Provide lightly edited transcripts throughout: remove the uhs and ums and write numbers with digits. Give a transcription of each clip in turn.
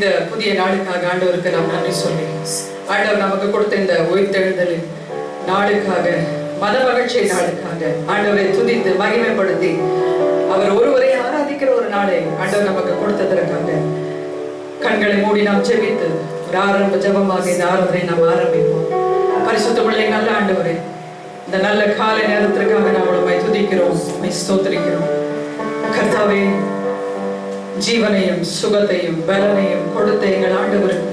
இந்த புதிய நாளுக்காக ஆண்டவருக்கு நாம் நன்றி சொல்லி, ஆண்டவர் நமக்கு கொடுத்த இந்த உயிர்த்தெழுதல் நாளுக்காக, மத மகிழ்ச்சி நாளுக்காக ஆண்டவரை துதித்து மகிமைப்படுத்தி அவர் ஒருவரை ஆராதிக்கிற ஒரு நாளை ஆண்டவர் நமக்கு கொடுத்ததற்காக கண்களை மூடி நாம் ஜெபித்து ஒரு ஆரம்ப ஜபமாக இந்த ஆராதனை நாம் ஆரம்பிப்போம். பரிசுத்த பிள்ளை, நல்ல ஆண்டவரே, இந்த நல்ல காலை நேரத்திற்காக நாம் உம்மை துதிக்கிறோம், உம்மை ஸ்தோத்திரிக்கிறோம். கர்த்தாவே, ஜீவனையும் சுகத்தையும் பலனையும் கொடுத்த எங்கள் ஆண்டவருக்கு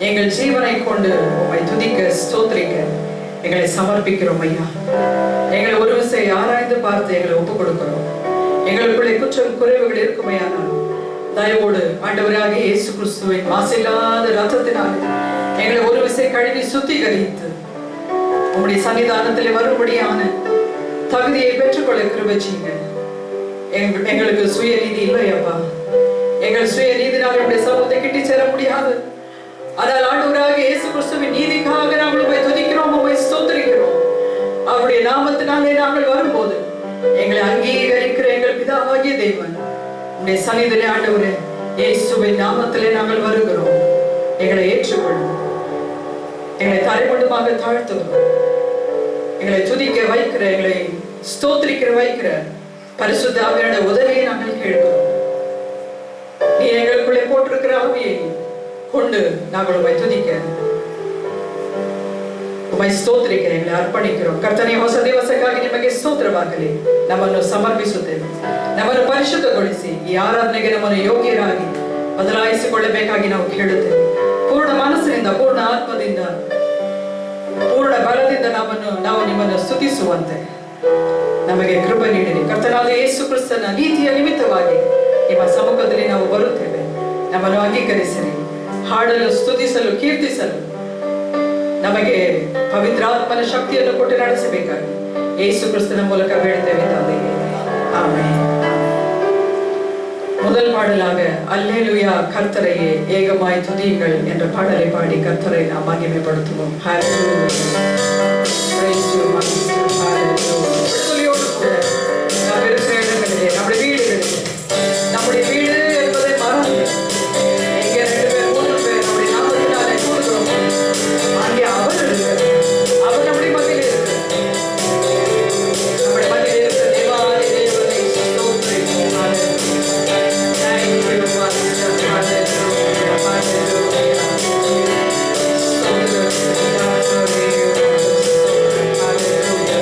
எங்கள் ஜீவனை கொண்டு உம்மை துதிக்க ஸ்தோத்திரிக்க எங்களை சமர்ப்பிக்கிறோம் ஐயா. எங்களை ஒரு விசை ஆராய்ந்து பார்த்து எங்களை ஒப்புக் கொடுக்கிறோம். எங்களுக்குள்ளே குற்றம் குறைவுகள் இருக்குமையானால் தயவோடு ஆண்டவராக இயேசு கிறிஸ்துவின் மாசில்லாத ரத்தத்தினால் எங்களை ஒரு விசை கழுவி சுத்திகரித்து உம்முடைய சன்னிதானத்திலே வரும்படியான தகுதியை பெற்றுக்கொள்ள கிருபை செய்யுங்க. எங்களுக்கு சுய நீதி இல்லை அப்பா. எங்கள் சுய நீதினால் என்னுடைய சமூகத்தை கிட்டி சேர முடியாது. ஆனால் ஆண்டவராக இயேசு கிறிஸ்துவின் நீதிக்காக நாங்கள் உம்மை துதிக்கிறோம், உம்மை ஸ்தோத்திரிக்கிறோம். அவருடைய நாமத்தினாலே நாங்கள் வரும்போது எங்களை அங்கீகரிக்கிற எங்கள் பிதாவாகிய தேவன் உம்முடைய சன்னிதிலே ஆண்டவரே இயேசுவின் நாமத்திலே நாங்கள் வருகிறோம். எங்களை ஏற்றுக்கொள்ளும், எங்களை தலைமட்டுமாக தாழ்த்துகிறோம். எங்களை துதிக்க வைக்கிற, எங்களை ஸ்தோத்திரிக்கிற வைக்கிற பரிசுத்த ஆவியானவருடைய உதவியை நாங்கள் கேட்கிறோம். நீ எங்களுக்குள்ளே போட்டிருக்கிற ஆவியை கொண்டு நாங்கள் உம்மை துதிக்க, ಉಮೈ ಸ್ತೋತ್ರಿಕೆ ಎங்களை ಅರ್ಪಣಿக்கிறோம். ಕರ್ತನೇ, ಹೊಸ ದಿವಸಕ್ಕಾಗಿ ನಿಮಗೆ ಸ್ತೋತ್ರವಾಗಲಿ. ನಮ್ಮನ್ನು ಸಮರ್ಪಿಸುತ್ತೇವೆ. ನಮ್ಮನ್ನು ಪರಿಶುದ್ಧಗೊಳಿಸಿ ಈ ಆರಾಧನೆಗೆ ನಮ್ಮನ್ನು ಯೋಗ್ಯರಾಗಿ ಬದಲಾಯಿಸಿಕೊಳ್ಳಬೇಕಾಗಿ ನಾವು ಕೇಳುತ್ತೇವೆ. ಪೂರ್ಣ ಮನಸ್ಸಿನಿಂದ, ಪೂರ್ಣ ಆತ್ಮದಿಂದ, ಪೂರ್ಣ ಬಲದಿಂದ ನಾವು ನಿಮ್ಮನ್ನು ಸ್ತುತಿಸುವಂತೆ ನಮಗೆ ಕೃಪೆ ನೀಡಿರಿ. ಕರ್ತನಾದ ಯೇಸು ಕ್ರಿಸ್ತನ ನೀತಿಯ ನಿಮಿತ್ತವಾಗಿ ನಿಮ್ಮ ಸಮ್ಮುಖದಲ್ಲಿ ನಾವು ಬರುತ್ತೇವೆ. ನಮ್ಮನ್ನು ಅಂಗೀಕರಿಸಿರಿ. ಹಾಡಲು, ಸ್ತುತಿಸಲು, ಕೀರ್ತಿಸಲು ನಮಗೆ ಪವಿತ್ರಾತ್ಮನ ಶಕ್ತಿಯನ್ನು ಕೊಟ್ಟು ನಡೆಸಬೇಕಾಗಿ ಯೇಸು ಕ್ರಿಸ್ತನ ಮೂಲಕ ಬೇಡುತ್ತೇವೆ ತಂದೆಯೇ, ஆமென். முதல் பாடலாக அல்லேலூயா கர்த்தரையே ஏகமாய் துதியுங்கள் என்ற பாடலை பாடி கர்த்தரை நாம் மகிமைப்படுத்துவோம். ஹalleluya, praise you master, hallelujah. நாம் இருக்கிற இடங்களிலே, நம்முடைய வீடுகளிலே, நம்முடைய வீடு என்பதை மறந்து எங்கே 2 பேர் 3 பேர் நம்முடைய நாமத்தினாலே கூடுகிறோம், அங்கே அவர் இருக்கிறார். அவர் நம்முடைய மத்தியில் இருக்கிறார். நம்முடைய மத்தியில் இருக்கிற தேவாதி தேவனை ஸ்தோத்திரிப்போம். ஹalleluya. Thank you master, hallelujah, hallelujah. Hallelujah.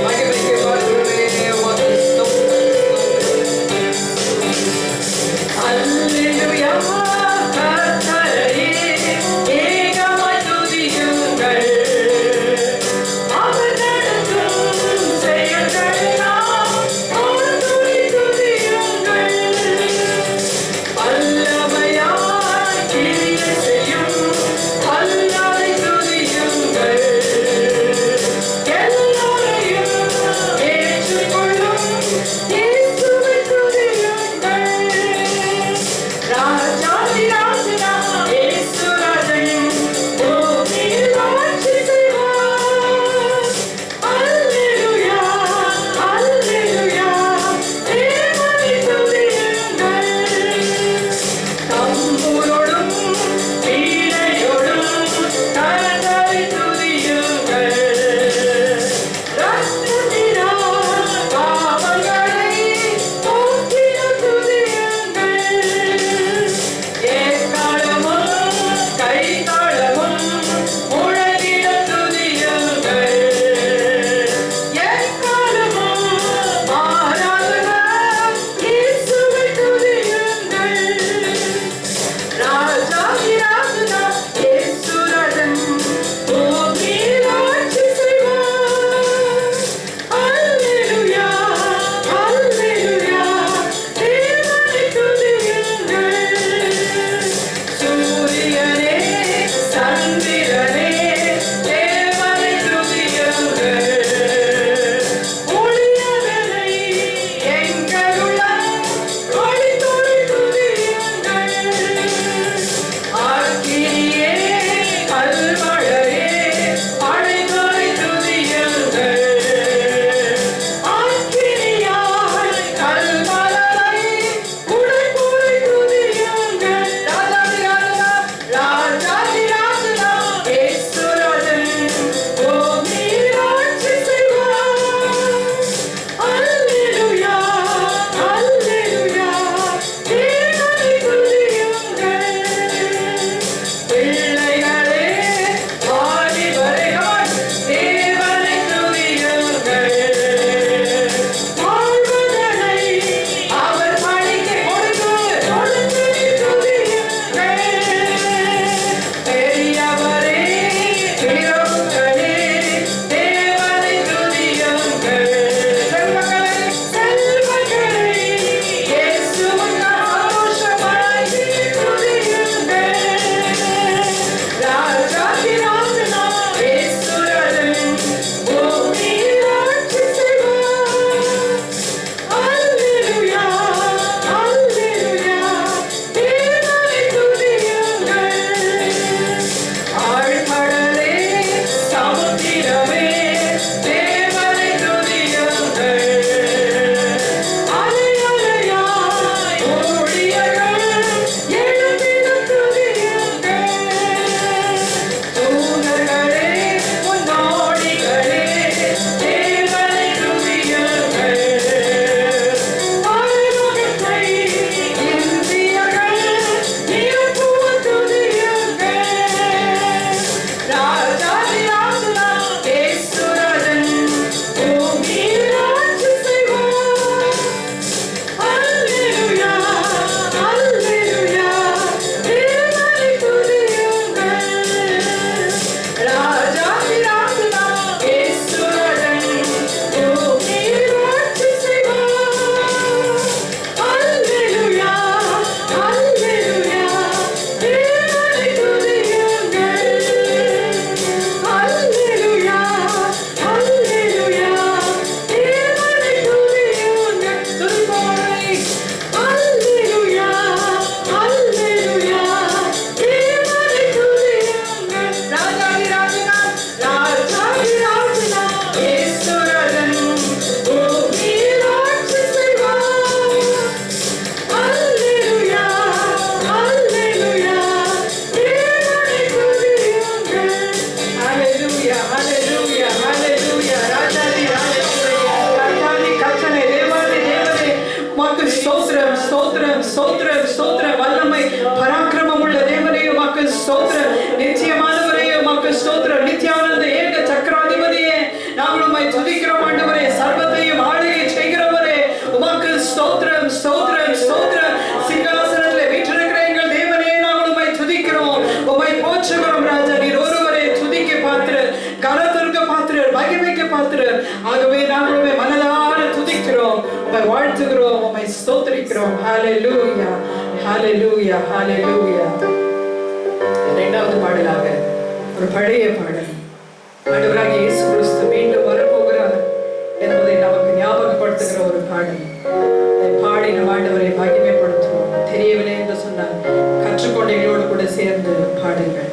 ஆகவே நாங்களுமே மனதார துதிக்கிறோம், உம்மை வாழ்த்துகிறோம், உம்மை ஸ்தோத்திரிக்கிறோம். ஹalleluya ஹalleluya ஹalleluya. இரண்டாவது பாடலாக ஒரு பழைய பாடல், ஆண்டவராகிய இயேசு கிறிஸ்து மீண்டும் வரப்போகிறார் என்பதை நமக்கு ஞாபகப்படுத்துகிற ஒரு பாடல். அதை பாடி நம் ஆண்டவரை மகிமைப்படுத்துவோம். தெரியவில்லை என்று சொன்னால் கற்றுக்கொண்டைகளோடு கூட சேர்ந்து பாடுங்கள்.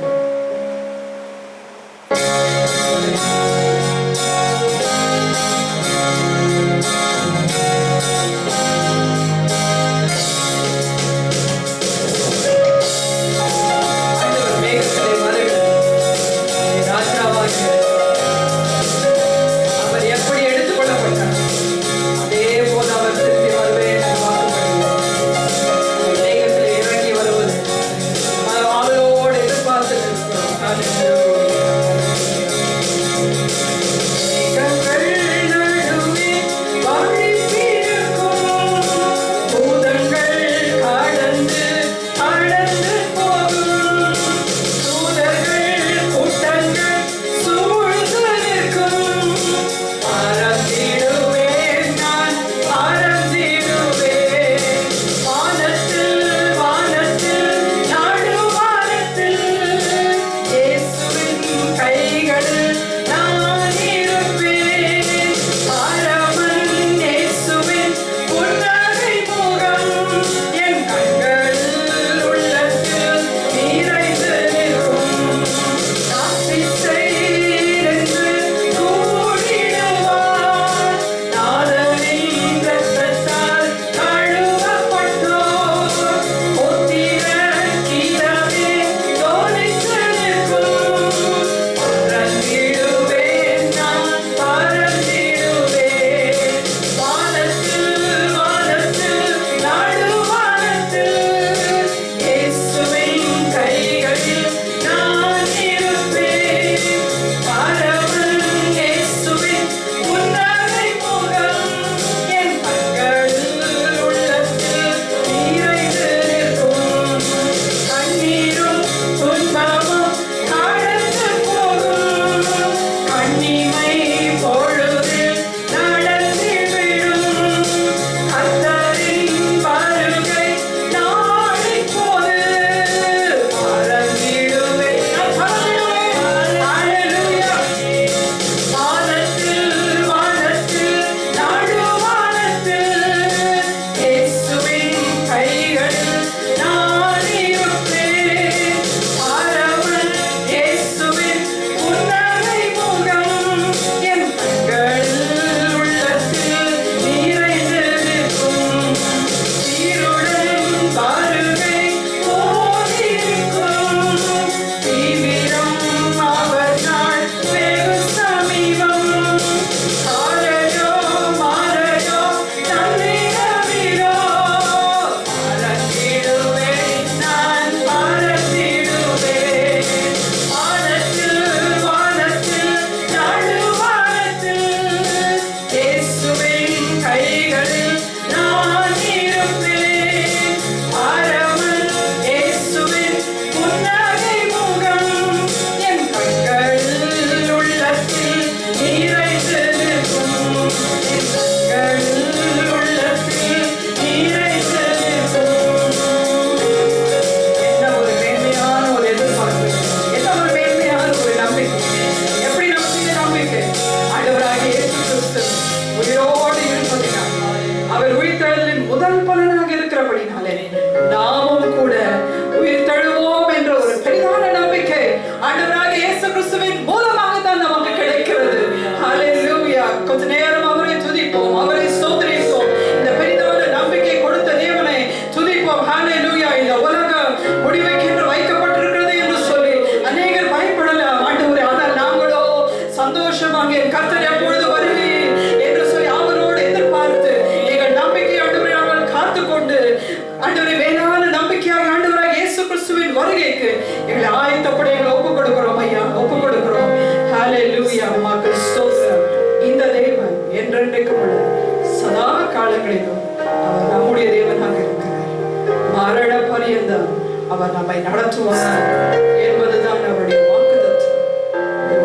அவர் நம்மை நடத்துவார் என்பதுதான் அவருடைய வாக்குத்தத்தம்.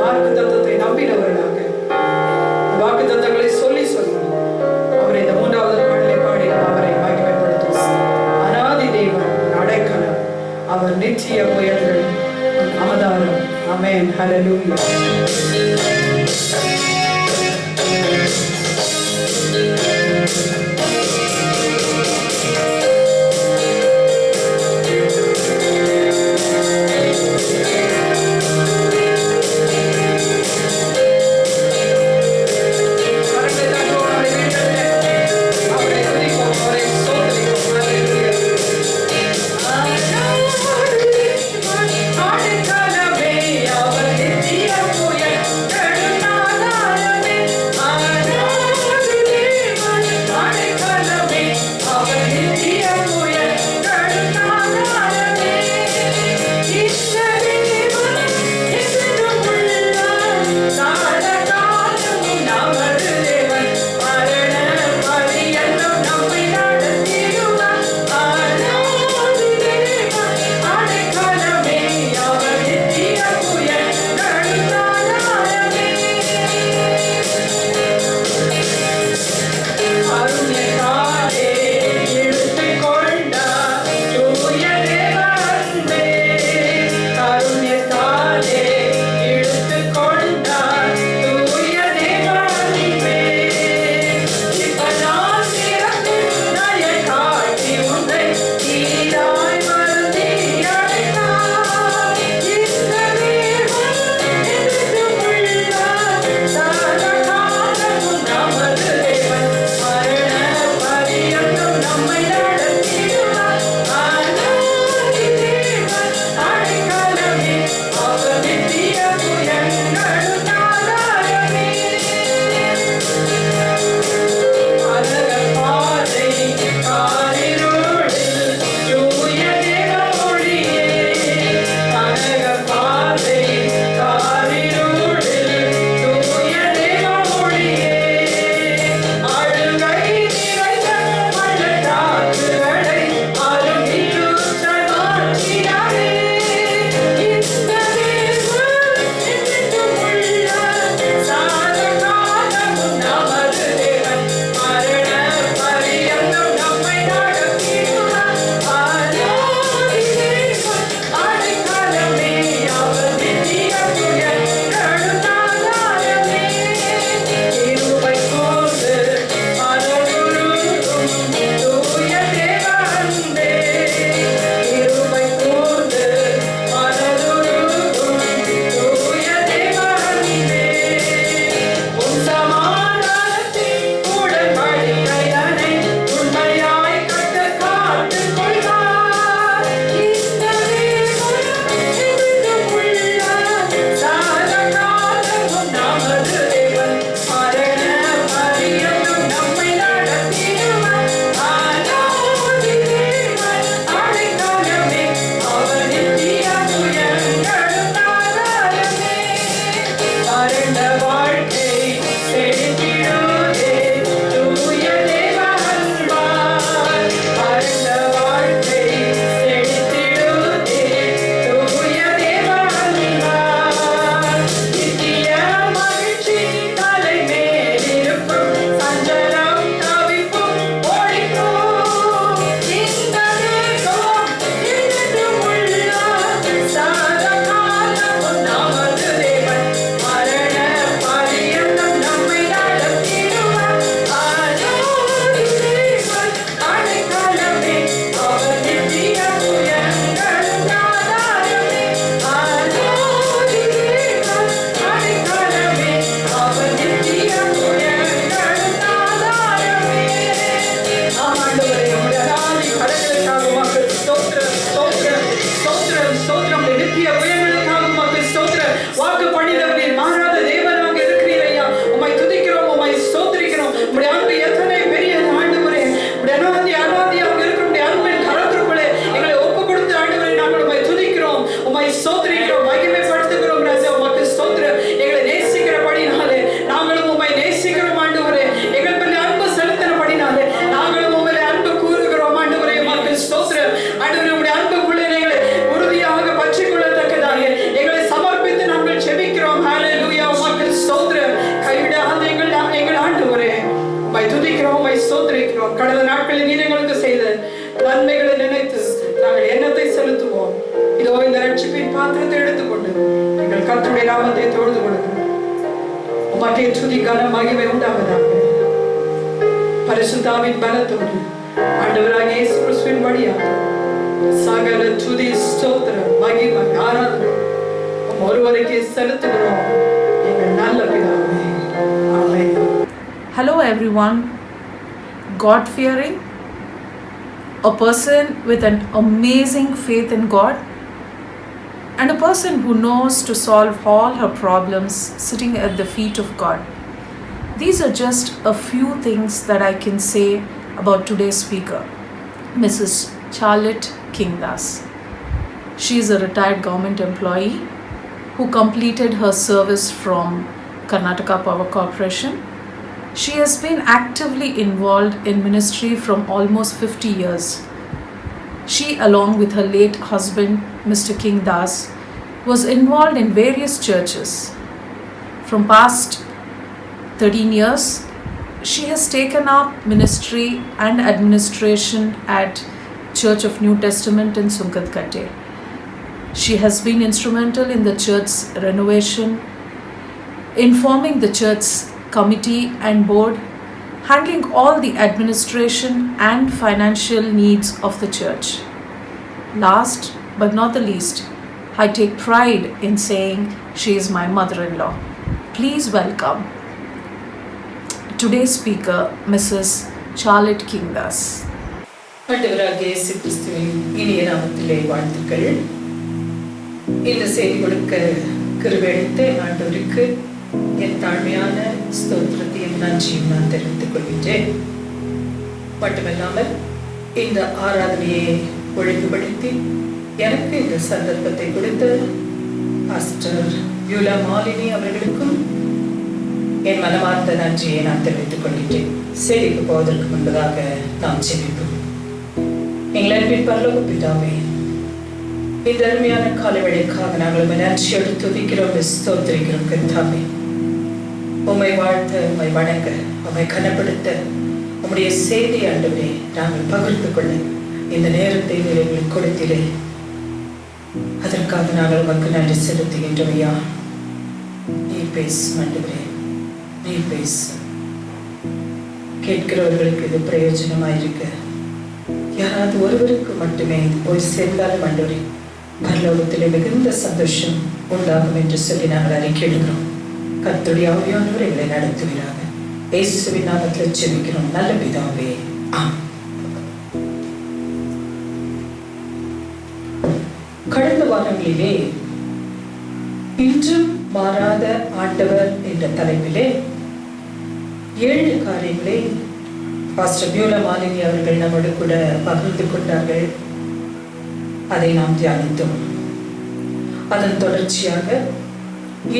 வாக்குத்தத்தத்தை நம்பினவர்களாக வாக்குத்தத்தங்கள் நித்திய புயல்கள் ஆதாரம். ஆமென். ஹல்லேலூயா. கடந்த நாட்களில் நீர் எங்களுக்கு செய்த நன்மைகளை நினைத்து நாங்கள் எண்ணத்தை செலுத்துவோம். இதோ இந்த ரட்சிப்பின் பாத்திரத்தை எடுத்துக்கொண்டு எங்கள் கர்த்தருடைய நாமத்தை தொழுது கொடுக்கிறோம். உமக்கே துதி கனம் மகிமை உண்டாவதாக. பரிசுத்தாவின் பலத்தோடு ஆண்டவராகிய இயேசு கிறிஸ்துவின் வழியாக சகல துதி ஸ்தோத்திரம் மகிமை ஆராதனை ஒருவருக்கே செலுத்துகிறோம் எங்கள் நல்ல பிதாவே. ஆமென். Hello everyone. God-fearing, a person with an amazing faith in God, and a person who knows to solve all her problems sitting at the feet of God. These are just a few things that I can say about today's speaker, Mrs. Charlotte Kingdas. She is a retired government employee who completed her service from Karnataka Power Corporation. She has been actively involved in ministry from almost 50 years. She, along with her late husband, Mr. Kingdas, was involved in various churches. From past 13 years, she has taken up ministry and administration at Church of New Testament in Sunkatkate. She has been instrumental in the church's renovation, informing the church's committee and board, handling all the administration and financial needs of the church. Last but not the least, I take pride in saying she is my mother-in-law. Please welcome today's speaker, Mrs. Charlotte Kingdas. ஆண்டவராகிய இயேசு கிறிஸ்துவின் இனிய நாமத்திலே வாழ்த்துக்கள். இந்த செய்தி கொடுக்க கிருபையளித்த ஆண்டவருக்கு என் தாழ்மையான ஸ்தோத்திரத்தையும் நன்றியும் நான் தெரிவித்துக் கொள்கின்றேன். மட்டுமல்லாமல் இந்த ஆராதனையை ஒழுங்குபடுத்தி எனக்கு இந்த சந்தர்ப்பத்தை கொடுத்த பாஸ்டர் யூலா மாலினி அவர்களுக்கும் என் மனமார்ந்த நன்றியை நான் தெரிவித்துக் கொள்கின்றேன். செய்திக்கு போவதற்கு முன்பதாக நாம் ஜெபிப்போம். எங்கள் அன்பின் பரலோக பிதாவே, இந்த அருமையான காலவேளைக்காக நாங்கள் நன்றியோடு துதிக்கிறோம், ஸ்தோத்திரிக்கிறோம். கர்த்தாவே, உம்மை வாழ்த்த, உம்மை வணங்க, உம்மை கனப்படுத்த, உம்முடைய செய்தி ஆண்டவரே நாங்கள் பகிர்ந்து கொள்ள இந்த நேரத்தை எங்களுக்கு கொடுத்தீரே. அதற்காக நாங்கள் உமக்கு நன்றி செலுத்துகின்றோம். ஐயா, நீ பேசும் ஆண்டவரே, நீ பேசும். கேட்கிறவர்களுக்கு இது பிரயோஜனமாயிருக்க யாராவது ஒருவருக்கு மட்டுமே இது போய் சேர்ந்தாலும் ஆண்டவரே பரலோகத்திலே மிகுந்த சந்தோஷம் உண்டாகும் என்று சொல்லி நாங்கள் அறிக்கையிடுகிறோம். கர்த்தருடைய ஆவியானவர் எங்களை நடத்துகிறாங்க. இயேசுவின் நாமத்தில் ஜெபிக்கிறோம் நல்ல பிதாவே, ஆமென். கடந்த வாரங்களிலே இன்றும் மாறாத ஆண்டவர் என்ற தலைப்பிலே 7 காரியங்களை பாஸ்டர் பியூலா மாலினி அவர்கள் நம்மோடு கூட பகிர்ந்து கொண்டார்கள். அதை நாம் தியானித்தோம். அதன் தொடர்ச்சியாக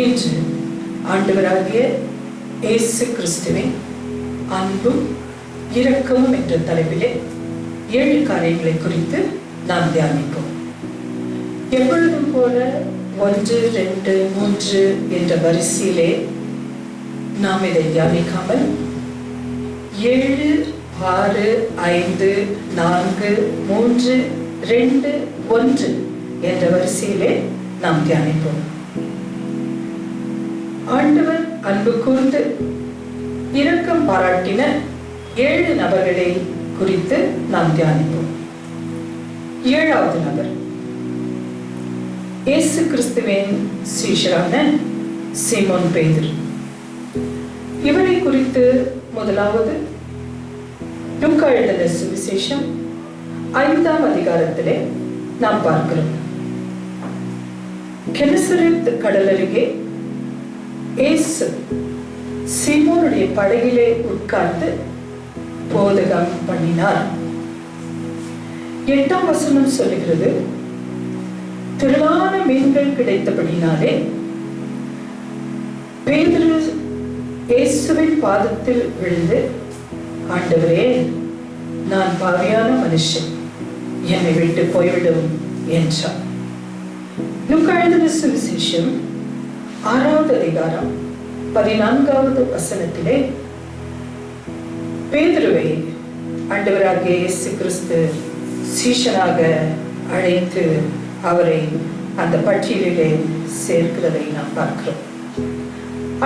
இன்று ஆண்டவராகிய இயேசு கிறிஸ்துவின் அன்பும் இரக்கமும் என்ற தலைப்பிலே 7 காரியங்களை குறித்து நாம் தியானிப்போம். எப்பொழுதும் போல 1, 2, 3 என்ற வரிசையிலே நாம் இதை தியானிக்காமல் 7, 6, 5, 4, 3, 2, 1 என்ற வரிசையிலே நாம் தியானிப்போம். ஆண்டவர் அன்பு கூர்ந்து இரக்கம் பாராட்டின 7 நபர்களை குறித்து நாம் தியானிப்போம். 7வது நபர் இயேசு கிறிஸ்துவின் சீஷரான சீமோன் பேதுரு. இவரை குறித்து முதலாவது லூக்கா எழுதின சுவிசேஷம் 5ஆம் அதிகாரத்திலே நாம் பார்க்கிறோம். கெனசரேத் கடல் அருகே இயேசு சீமோனுடைய படகிலே உட்கார்ந்து போதகம் பண்ணினார். 8ஆம் வசனம் சொல்லுகிறது, திரளான மீன்கள் கிடைத்தபடினாலே பேதுரு இயேசுவின் பாதத்தில் விழுந்து, ஆண்டவரே, நான் பாவியான மனுஷன், என்னை விட்டு போய்விடும் என்றார். லூக்கா எழுதின சுவிசேஷம் 6வது அதிகாரம் 14வது வசனத்திலே பேதுருவை ஆண்டவராகிய இயேசு கிறிஸ்து சீஷனாக அழைத்து அவரை அந்த பட்டியலிலே சேர்க்கிறதை நாம் பார்க்கிறோம்.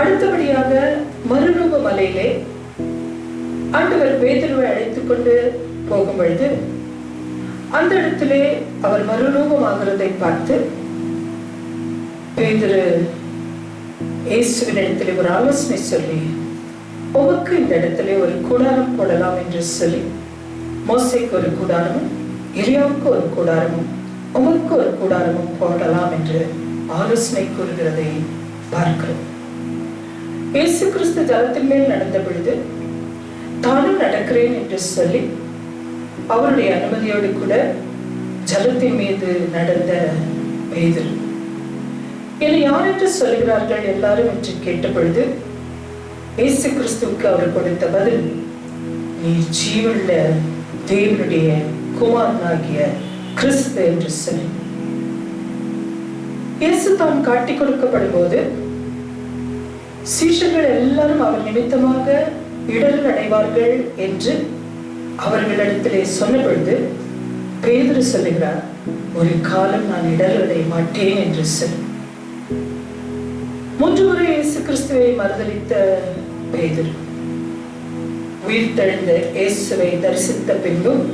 அடுத்தபடியாக மறுரூப மலையிலே ஆண்டவர் பேதுருவை அழைத்துக் கொண்டு போகும் பொழுது அந்த இடத்திலே அவர் மறுரூபமாகிறதை பார்த்து பேதுரு இயேசுவின் இடத்திலே ஒரு ஆலோசனை சொல்லி, உமக்கு இந்த இடத்திலே ஒரு கூடாரம் போடலாம் என்று சொல்லி, மோசேக்கு ஒரு கூடாரமும் எலியாவுக்கு ஒரு கூடாரமும் உமக்கு ஒரு கூடாரமும் போடலாம் என்று ஆலோசனை கூறுகிறதை பார்க்கிறோம். இயேசு கிறிஸ்து ஜலத்தின் மேல் நடந்த பொழுது தானும் நடக்கிறேன் என்று சொல்லி அவருடைய அனுமதியோடு கூட ஜலத்தின் மீது நடந்த பேதுரு. என்னை யார் என்று சொல்கிறார்கள் எல்லாரும் என்று கேட்ட பொழுது இயேசு கிறிஸ்துவுக்கு அவர் கொடுத்த பதில், நீ ஜீவனுள்ள தேவனுடைய குமாரனாகிய கிறிஸ்து என்று சொல்லி. இயேசு தான் காட்டிக் கொடுக்கப்படும் போது சீஷர்கள் எல்லாரும் அவர் நிமித்தமாக இடர்கள் அடைவார்கள் என்று அவர்களிடத்திலே சொன்ன பொழுது பேதுரு சொல்லுகிறார், ஒரு காலம் நான் இடர்கள் அடைய மாட்டேன் என்று சொல்லி. 3 முறை இயேசு கிறிஸ்துவை மறுதலித்த பேதுரு உயிர்த்தெழுந்த இயேசுவை தரிசித்த பின்பும்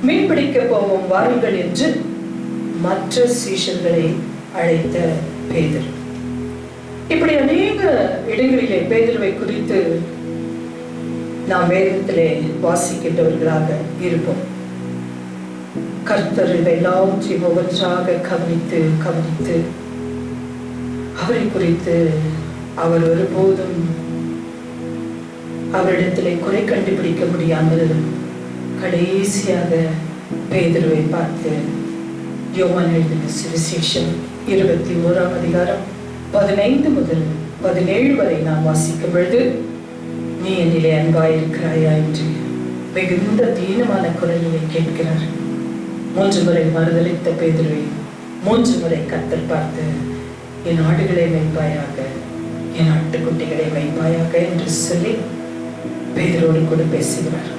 மீன்பிடிக்க போவோம் வாருங்கள் என்று மற்ற சீஷர்களை அழைத்த பேதுரு. இப்படி அநேக இடங்களிலே பேதுருவை குறித்து நாம் வேதத்திலே வாசிக்கின்றவர்களாக இருப்போம். கர்த்தர் எல்லாவற்றையும் ஒவ்வொன்றாக கவனித்து அவரை குறித்து அவர் ஒருபோதும் அவரிடத்திலே குறை கண்டுபிடிக்க முடியாமல் கடைசியாக பேதுருவை பார்த்து யோவான் எழுதின சுவிசேஷம் 21ஆம் அதிகாரம் 15 முதல் 17 வரை நாம் வாசிக்கும் பொழுது, நீ என்னிலே அன்பாயிருக்கிறாயா என்று மிகுந்த தீனமான குரலிலே கேட்கிறார். 3 முறை மறுதலித்த பேதுருவை 3 முறை கர்த்தர் பார்த்து, என் ஆடுகளை வைப்பாயாக, என் ஆட்டுக்குட்டிகளை வைப்பாயாக என்று சொல்லி பேதுருவோடு கூட பேசுகிறார்.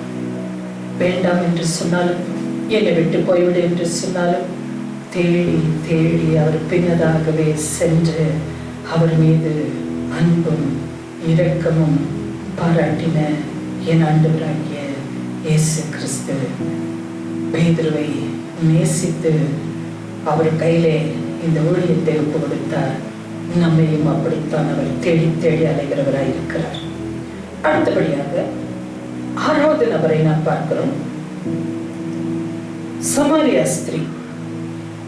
வேண்டாம் என்று சொன்னாலும், என்னை விட்டு போய்விடு என்று சொன்னாலும் தேடி தேடி அவர் பின்னதாகவே சென்று அவர் மீது அன்பும் இரக்கமும் பாராட்டின என் ஆண்டவராகிய இயேசு கிறிஸ்து பேதுருவை நேசித்து அவர் கையிலே இந்த ஊழியத்தை ஒப்பு கொடுத்தார். நம்மையும் அப்படித்தான் அவர் தேடி தேடி அலைகிறவராய் இருக்கிறார். அடுத்தபடியாக 6வது நபரை நாம் பார்க்கிறோம். சமாரியா ஸ்திரீ.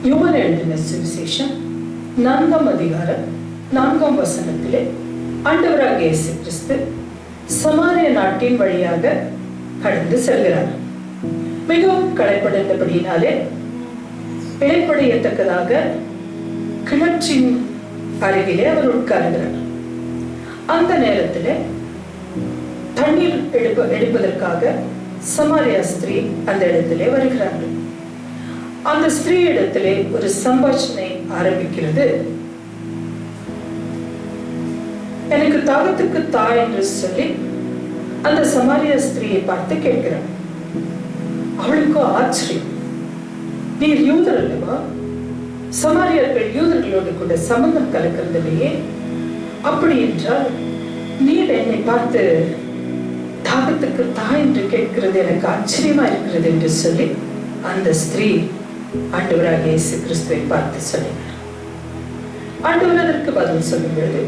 யோவான் எழுதின சுவிசேஷம் 4ஆம் அதிகாரம் 4ஆம் வசனத்திலே ஆண்டவராகிய இயேசு கிறிஸ்து சமாரிய நாட்டின் வழியாக கடந்து செல்கிறார். மிகவும் களைப்படைந்தபடியினாலே இளைப்படையத்தக்கதாக கிணற்றின் அருகிலே அவர் உட்கார்கிறார். அந்த நேரத்திலே தண்ணீர் எடுப்பதற்காக சமாரியா ஸ்திரீ அந்த இடத்திலே வருகிறார்கள். அந்த ஸ்திரீ இடத்திலே ஒரு சம்பாஷணை ஆரம்பிக்கிறது. எனக்கு தாகத்துக்கு தா என்று சொல்லி அந்த சமாரியா ஸ்திரீயை பார்த்து கேட்கிறார். அவளுக்கு ஆச்சரியம், நீர் யூதர் அல்லவா? சமாரியர்கள் யூதர்களோடு கூட சம்பந்தம் கலக்கிறதிலேயே, அப்படி என்றால் நீர் என்னை பார்த்து தாகத்துக்கு தா என்று கேட்கிறது எனக்கு ஆச்சரியமா இருக்கிறது என்று சொல்லி அந்த ஸ்திரீ ஆண்டவராகிய இயேசு கிறிஸ்துவை பார்த்து சொன்னார். ஆண்டவர் அதற்கு பதில் சொல்லும்போது,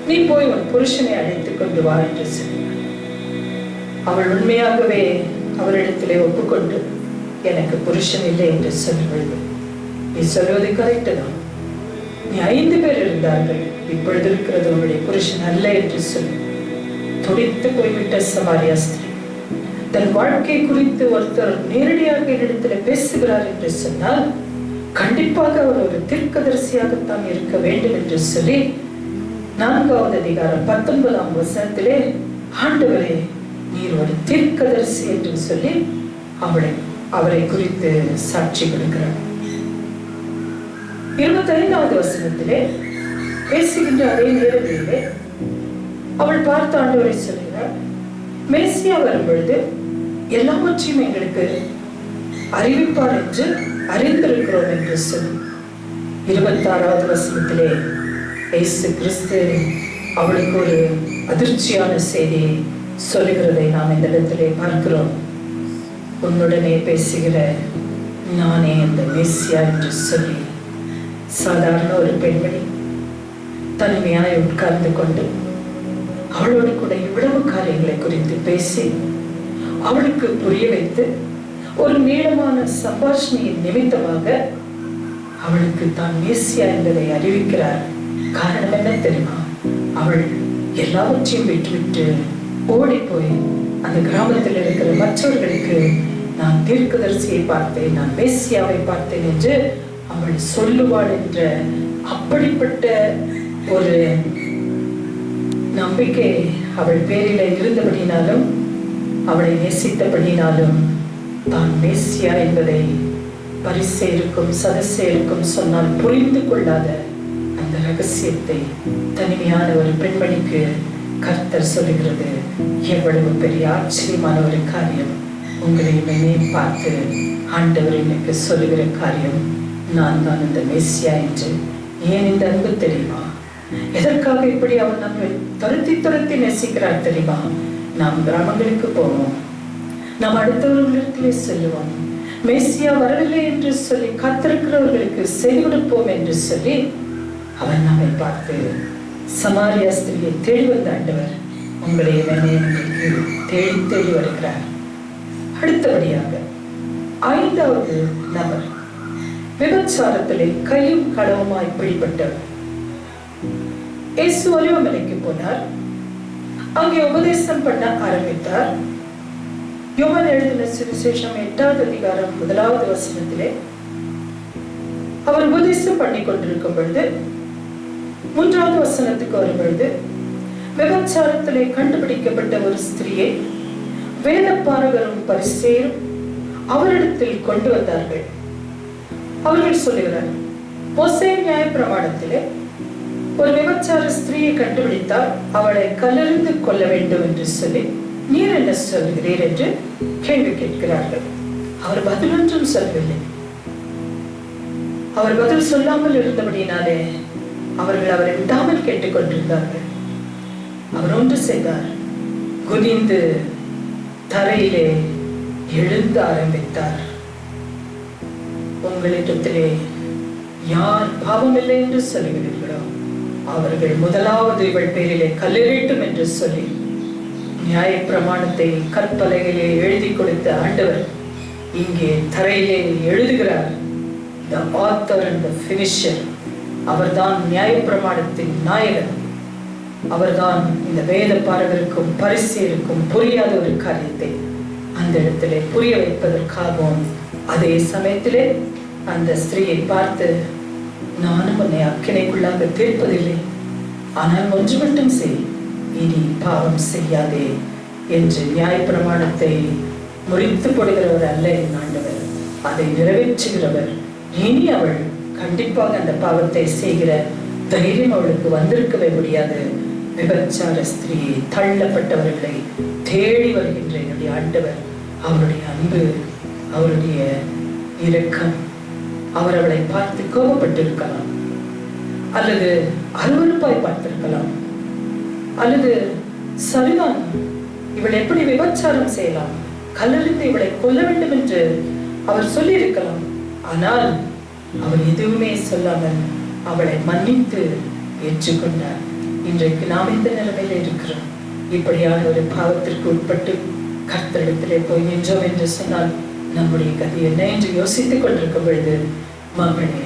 நீ போய் உன் புருஷனை அழைத்துக் கொண்டு வா என்று சொன்னார். அவள் உண்மையாகவே அவரிடத்திலே ஒப்புக்கொண்டு எனக்கு புருஷன் இல்லை என்று சொல்லுவது, நீ சொல்வது கரெக்டு தான், நீ 5 பேர் இருந்தார்கள், இப்பொழுது இருக்கிறது உன்னுடைய புருஷன் அல்ல என்று சொல்லி துடித்து போய்விட்ட சமாரியா ஸ்திரீ தன் வாழ்க்கை குறித்து ஒருத்தர் நேரடியாக என்னிடத்தில் பேசுகிறார் என்று சொன்னால் கண்டிப்பாக அவர் ஒரு தீர்க்கதரிசியாகத்தான் இருக்க வேண்டும் என்று சொல்லி 4ஆவது அதிகாரம் 19ஆம் வசனத்திலே ஆண்டவரே நீர் ஒரு தீர்க்கதரிசி என்று சொல்லி அவரை குறித்து சாட்சி கொடுக்கிறார். 25ஆவது வசனத்திலே பேசுகின்ற அதே நேரத்திலே அவள் பார்த்த ஆண்டவரை சொல்கிறார், மேசியா வரும் பொழுது எல்லாவற்றையும் எங்களுக்கு அறிவிப்பார் என்று அறிந்திருக்கிறோம் என்று சொல்லி 26வது வசனத்திலே இயேசு கிறிஸ்து அவளுக்கு ஒரு அதிர்ச்சியான செய்தியை சொல்லுகிறதை நாம் இந்த இடத்திலே பார்க்கிறோம். உன்னுடனே பேசுகிற நானே அந்த மேசியா என்று சொல்லி சாதாரண ஒரு பெண்மணி தனிமையாய் உட்கார்ந்து கொண்டு அவளோடு கூட இவ்வளவு காரியங்களை குறித்து பேசி அவளுக்கு புரிய வைத்து ஒரு நீளமான சம்பாஷணையின் நிமித்தமாக அவளுக்கு தான் மேசியா என்பதை அறிவிக்கிறார். காரணம் என்ன தெரியுமா? அவள் எல்லாவற்றையும் விட்டுவிட்டு ஓடி போய் அந்த கிராமத்தில் இருக்கிற மற்றவர்களுக்கு நான் தீர்க்கதரிசியை பார்த்தேன், நான் மேசியாவை பார்த்தேன் என்று அவள் சொல்லுவாள் என்ற அப்படிப்பட்ட ஒரு நம்பிக்கை அவள் பேரில இருந்தபடினாலும் அவளை நேசித்தபடினாலும் தான் மேசியா என்பதை பரிசேருக்கும் சதசேருக்கும் சொன்னால் புரிந்து கொள்ளாத அந்த ரகசியத்தை தனிமையான ஒரு பெண்மணிக்கு கர்த்தர் சொல்லுகிறது. எவ்வளவு பெரிய ஆச்சரியமான ஒரு காரியம்! உங்களை என்னை பார்த்து ஆண்டவர் எனக்கு சொல்லுகிற காரியம், நான் தான் இந்த மேசியா என்று. ஏன் இந்த அன்பு தெரியுமா? எதற்காக இப்படி அவன் நம்மை துரத்தி துரத்தி நேசிக்கிறார் தெரியுமா? நாம் கிராமங்களுக்கு போவோம், நாம் அடுத்தவர்களிடத்திலே செல்லுவோம், மேசியா வரவில்லை என்று சொல்லி காத்திருக்கிறவர்களுக்கு செய்து கொடுப்போம் என்று சொல்லி அவன் நம்மை பார்த்து சமாரியா ஸ்திரியை தேடி வந்த ஆண்டவர் உங்களை தேடி தேடி வருகிறார். அடுத்தபடியாக 5வது நபர் விபச்சாரத்திலே கையும் களவுமாய் பிடிபட்டவர். இயேசு ஒலிவமலைக்கு போனார். அங்கே உபதேசம் பண்ண ஆரம்பித்தார். யோவான் எழுதின சுவிசேஷம் 8வது அதிகாரம் 1வது வசனத்திலே அவர் உபதேசம் பண்ணி கொண்டிருக்கும் பொழுது 3வது வசனத்துக்கு வரும் பொழுது விபச்சாரத்திலே கண்டுபிடிக்கப்பட்ட ஒரு ஸ்திரியை வேதபாரகரும் பரிசேயரும் அவரிடத்தில் கொண்டு வந்தார்கள். அவர்கள் சொல்லுகிறார், மோசே நியாயப்பிரமாணத்திலே ஒரு விபச்சார ஸ்திரியை கண்டுபிடித்தால் அவளை கல்லெறிந்து கொள்ள வேண்டும் என்று சொல்லி நீர் என்ன சொல்கிறீர் என்று கேள்வி கேட்கிறார்கள். அவர் பதில் ஒன்றும் சொல்லவில்லை. அவர் பதில் சொல்லாமல் இருந்தபடினாலே அவர்கள் அவரை விடாமல் கேட்டுக்கொண்டிருந்தார்கள். அவர் ஒன்று செய்தார், குனிந்து தரையிலே எழுந்து ஆரம்பித்தார். உங்களிடத்திலே யார் பாவமில்லை என்று சொல்லுகிறீர்களோ அவர்கள் முதலாவது இவள் பேரிலே கல்லெறியட்டும் என்று சொல்லி நியாயப்பிரமாணத்தை கற்பலகையிலே எழுதி கொடுத்த ஆண்டவர் இங்கே தரையிலே எழுதுகிறார். The author and the finisher. அவர்தான் நியாயப்பிரமாணத்தின் நாயகன். அவர்தான் இந்த வேத பாரகருக்கும் பரிசேருக்கும் புரியாத ஒரு காரியத்தை அந்த இடத்திலே புரிய வைப்பதற்காகவும் அதே சமயத்திலே அந்த ஸ்திரீயை பார்த்து, நானும் உன்னை அக்கினைக்குள்ளாக தீர்ப்பதில்லை, ஆனால் ஒன்று மட்டும் செய், இனி பாவம் செய்யாதே என்று நியாயப்பிரமாணத்தை முறித்து போடுகிறவர் அல்ல என் ஆண்டவர், அதை நிறைவேற்றுகிறவர். இனி அவள் கண்டிப்பாக அந்த பாவத்தை செய்கிற தைரியம் அவளுக்கு வந்திருக்கவே முடியாது. விபச்சார ஸ்திரீயை தள்ளப்பட்டவர்களை தேடி வருகின்ற என்னுடைய ஆண்டவர், அவருடைய அன்பு, அவருடைய இரக்கம், அவர் அவளை பார்த்து கோபப்பட்டிருக்கலாம், அல்லது அருவருப்பாய் பார்த்திருக்கலாம், அல்லது சரிதான் இவள் எப்படி விபச்சாரம் செய்யலாம், கல்லெறிந்து இவளை கொல்ல வேண்டும் என்று அவர் சொல்லியிருக்கலாம். ஆனால் அவர் எதுவுமே சொல்லாமல் அவளை மன்னித்து ஏற்றுக்கொண்டார். இன்றைக்கு நாம் இந்த நிலைமையில இருக்கிறோம். இப்படியான ஒரு பாவத்திற்கு உட்பட்டு கர்த்தரிடத்திலே போய் நின்றோம் என்று சொன்னால் நம்முடைய கதை என்ன என்று யோசித்துக் கொண்டிருக்கும் பொழுது, மகனே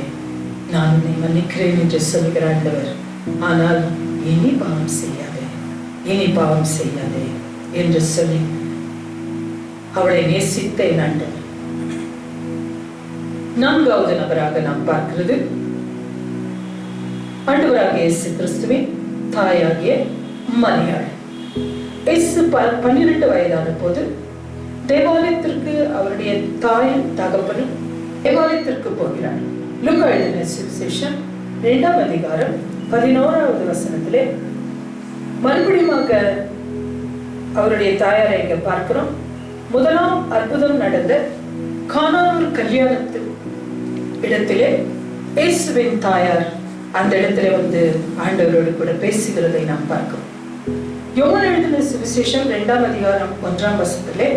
நான் உன்னை மன்னிக்கிறேன் என்று சொல்லுகிற ஆண்டவர், ஆனால் இனி பாவம் செய்யாதே, இனி பாவம் செய்யாதே என்று சொல்லி அவளை நேசித்த என் ஆண்டவர். 4வது நபராக நாம் பார்க்கிறது ஆண்டவராகிய இயேசு கிறிஸ்துவின் தாயாகிய மரியாள். இயேசு 12 வயதான போது தேவாலயத்திற்கு அவருடைய தாயும் தகப்பனும் தேவாலயத்திற்கு போகிறார். லூக்கா எழுதின சுவிசேஷம் 2வது அதிகாரம் 11வது வசனத்திலே மறுபடியுமாக அவருடைய தாயாரை இங்க பார்க்கிறோம். முதலாம் அற்புதம் நடந்த கானாவூர் கல்யாணத்தில் இடத்திலே இயேசுவின் தாயார் அந்த இடத்துல வந்து ஆண்டவரோடு கூட பேசுகிறதை நாம் பார்க்கிறோம். யோவான் எழுதின சுவிசேஷம் 2ஆம் அதிகாரம் 1ஆம் வசனத்திலே,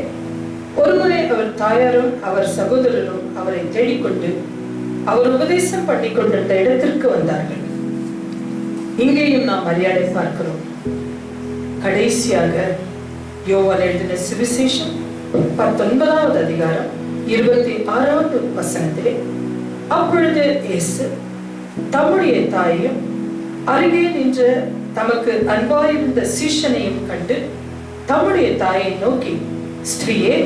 ஒருமுறை அவர் தாயாரும் அவர் சகோதரரும் அவரை தேடிக்கொண்டு அவர் உபதேசம் பண்ணி கொண்டிருந்த இடத்திற்கு வந்தார்கள். இங்கேயும் நாம் மரியாதை பார்க்கிறோம். கடைசியாக யோவான் எழுதின சுவிசேஷம் 19ஆவது அதிகாரம் 26வது வசனத்திலே, அப்பொழுது இயேசு தம்முடைய தாயையும் அருகே நின்ற தமக்கு அன்பாயிருந்த சீஷனையும் கண்டு தம்முடைய தாயை நோக்கி, ஸ்திரீயே,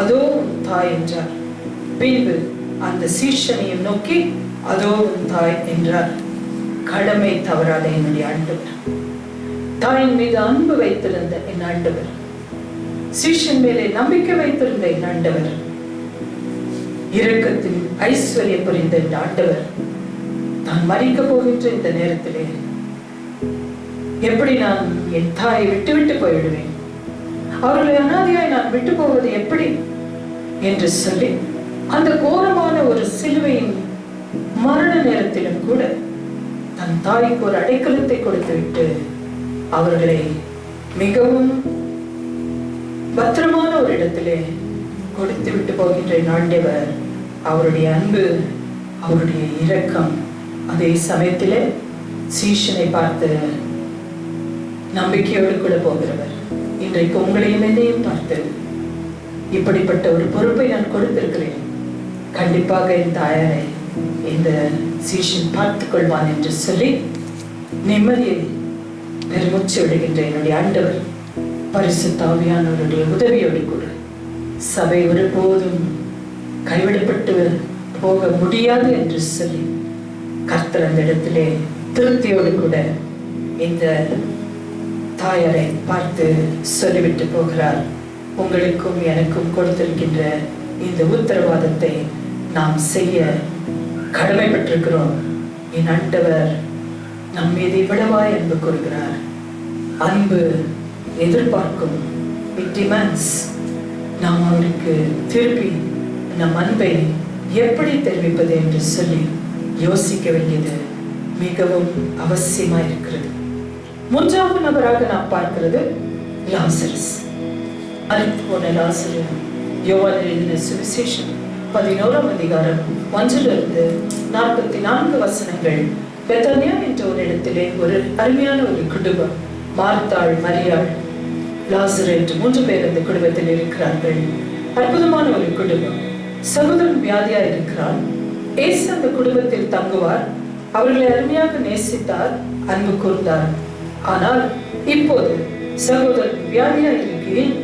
அதோ உன் தாய் என்றார். பின்பு அந்த சீஷனையும் நோக்கி, அதோ உன் தாய் என்றார். கடமை தவறாத என்னுடைய ஆண்டவர், தாயின் மீது அன்பு வைத்திருந்த என் ஆண்டவர், சீஷன் மேலே நம்பிக்கை வைத்திருந்த என் ஆண்டவர், இரக்கத்தின் ஐஸ்வர்யம் புரிந்த என் ஆண்டவர், நான் மறிக்க போகின்ற இந்த நேரத்திலே எப்படி நான் என் தாயை விட்டு போய்விடுவேன், அவர்களை அனாதையாய் நான் விட்டு போவது எப்படி என்று சொல்லி அந்த கோரமான ஒரு சிலுவையின் மரண நேரத்திலும் கூட தன் தாய்க்கு ஒரு அடைக்கலத்தை கொடுத்துவிட்டு அவர்களை மிகவும் பத்திரமான ஒரு இடத்திலே கொடுத்து விட்டு போகின்ற ஆண்டவர், அவருடைய அன்பு, அவருடைய இரக்கம், அதே சமயத்திலே சீஷனை பார்த்து நம்பிக்கையோடு கூட போகிறவர். இன்றைக்கு உங்களையும் என்னையும் பார்த்து இப்படிப்பட்ட ஒரு பொறுப்பை நான் கொடுத்திருக்கிறேன், கண்டிப்பாக என் தாயாரை இந்த சீஷன் பார்த்துக் கொள்வான் என்று சொல்லி நிம்மதியை பெருமூச்சு விடுகின்ற என்னுடைய ஆண்டவர் பரிசுத்த ஆவியானவருடைய உதவியோடு கூட சபை ஒருபோதும் கைவிடப்பட்டு போக முடியாது என்று சொல்லி கர்த்தர் அந்த இடத்திலே திருப்தியோடு கூட இந்த தாயாரை பார்த்து சொல்லிவிட்டு போகிறார். உங்களுக்கும் எனக்கும் கொடுத்திருக்கின்ற இந்த உத்தரவாதத்தை நாம் செய்ய கடமைப்பட்டிருக்கிறோம். என் ஆண்டவர் நம் மீது இவ்வளவாய் அன்பு கூறுகிறார். அன்பு எதிர்பார்க்கும், it demands. நாம் அவருக்கு திருப்பி நம் அன்பை எப்படி தெரிவிப்பது என்று சொல்லி யோசிக்க வேண்டியது மிகவும் அவசியமாக இருக்கிறது. மூன்றாவது நபராக நாம் பார்க்கிறது லாசரஸ். மரித்து போன லாசரு யோவான் எழுதின சுவிசேஷம் 11ஆம் அதிகாரம் 1லிருந்து 44 வசனங்கள். பெத்தானியா என்ற ஒரு இடத்திலே ஒரு அருமையான ஒரு குடும்பம், மார்த்தாள், மரியாள், லாசரு என்று 3 பேர் அந்த குடும்பத்தில் இருக்கிறார்கள். அற்புதமான ஒரு குடும்பம். சகோதரன் வியாதியா இருக்கிறார். இயேசு அந்த குடும்பத்தில் தங்குவார். அவர்களை அருமையாக நேசித்தார், அன்பு கூர்ந்தார். ஆனால் இப்போது சகோதரன் வியாதியா இருக்கையில்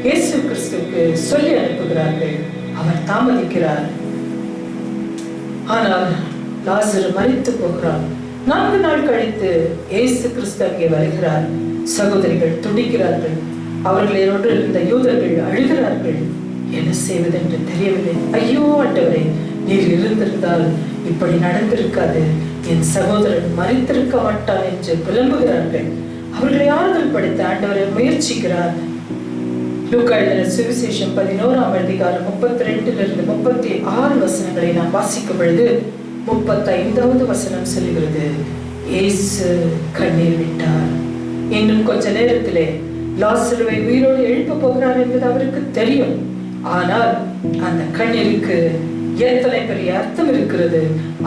இயேசு கிறிஸ்துவுக்கு சொல்லி அனுப்புகிறார்கள். அவர் தாமதிக்கிறார். ஆனால் லாசரு மரித்து போகிறார். 4 நாள் கழித்து இயேசு கிறிஸ்து அங்கே வருகிறார். சகோதரிகள் துடிக்கிறார்கள். அவர்களோடு இருந்த யூதர்கள் அழுகிறார்கள். என்ன செய்வதென்று தெரியவில்லை. ஐயோ ஆண்டவரே, நீர் இருந்திருந்தால் இப்படி நடந்திருக்காது, என் சகோதரன் மரித்திருக்க மாட்டான் என்று புலம்புகிறார்கள். அவர்களை ஆறுதல் படுத்த ஆண்டவரை முயற்சிக்கிறார். லூக்கா எழுதின சுவிசேஷம் 11ஆம் அதிகாரம் 32லிருந்து 36 வசனங்களை நாம் வாசிக்கும் பொழுது 35வது வசனம் சொல்லுகிறது, இயேசு கண்ணீர் விட்டார். இன்னும் கொஞ்ச நேரத்திலே லாசருவை உயிரோடு எழுப்ப போகிறார் என்பது அவருக்கு தெரியும். ஆனால் அந்த கண்ணீருக்கு எத்தனை பெரிய அர்த்தம் இருக்கிறது,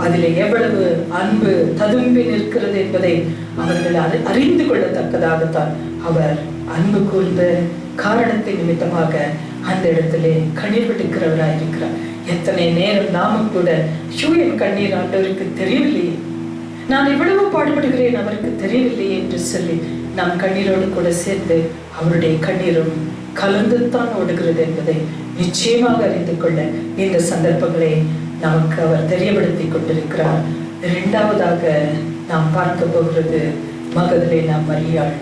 அதிலே எவ்வளவு அன்பு ததும்பி நிற்கிறது என்பதை அவர்கள் அறிந்து கொள்ளத்தக்கதாகத்தான் அவர் அன்பு கூர்ந்த காரணத்தின் நிமித்தமாக அந்த இடத்திலே கண்ணீர் விடுக்கிறவராய் இருக்கிறார். எத்தனை நேரம் நாமும் கூட என் கண்ணீர் ஆண்டவருக்கு தெரியவில்லையே, நான் இவ்வளவு பாடுபடுகிறேன் அவருக்கு தெரியவில்லையே என்று சொல்லி நாம் கண்ணீரோடு கூட சேர்ந்து அவருடைய கண்ணீரும் கலந்துத்தான் ஓடுகிறது என்பதை நிச்சயமாக அறிந்து கொள்ள இந்த சந்தர்ப்பங்களை நமக்கு அவர் தெரியப்படுத்தி கொண்டிருக்கிறார். 2வதாக நாம் பார்க்க போகிறது மகதலேனா மரியாள்.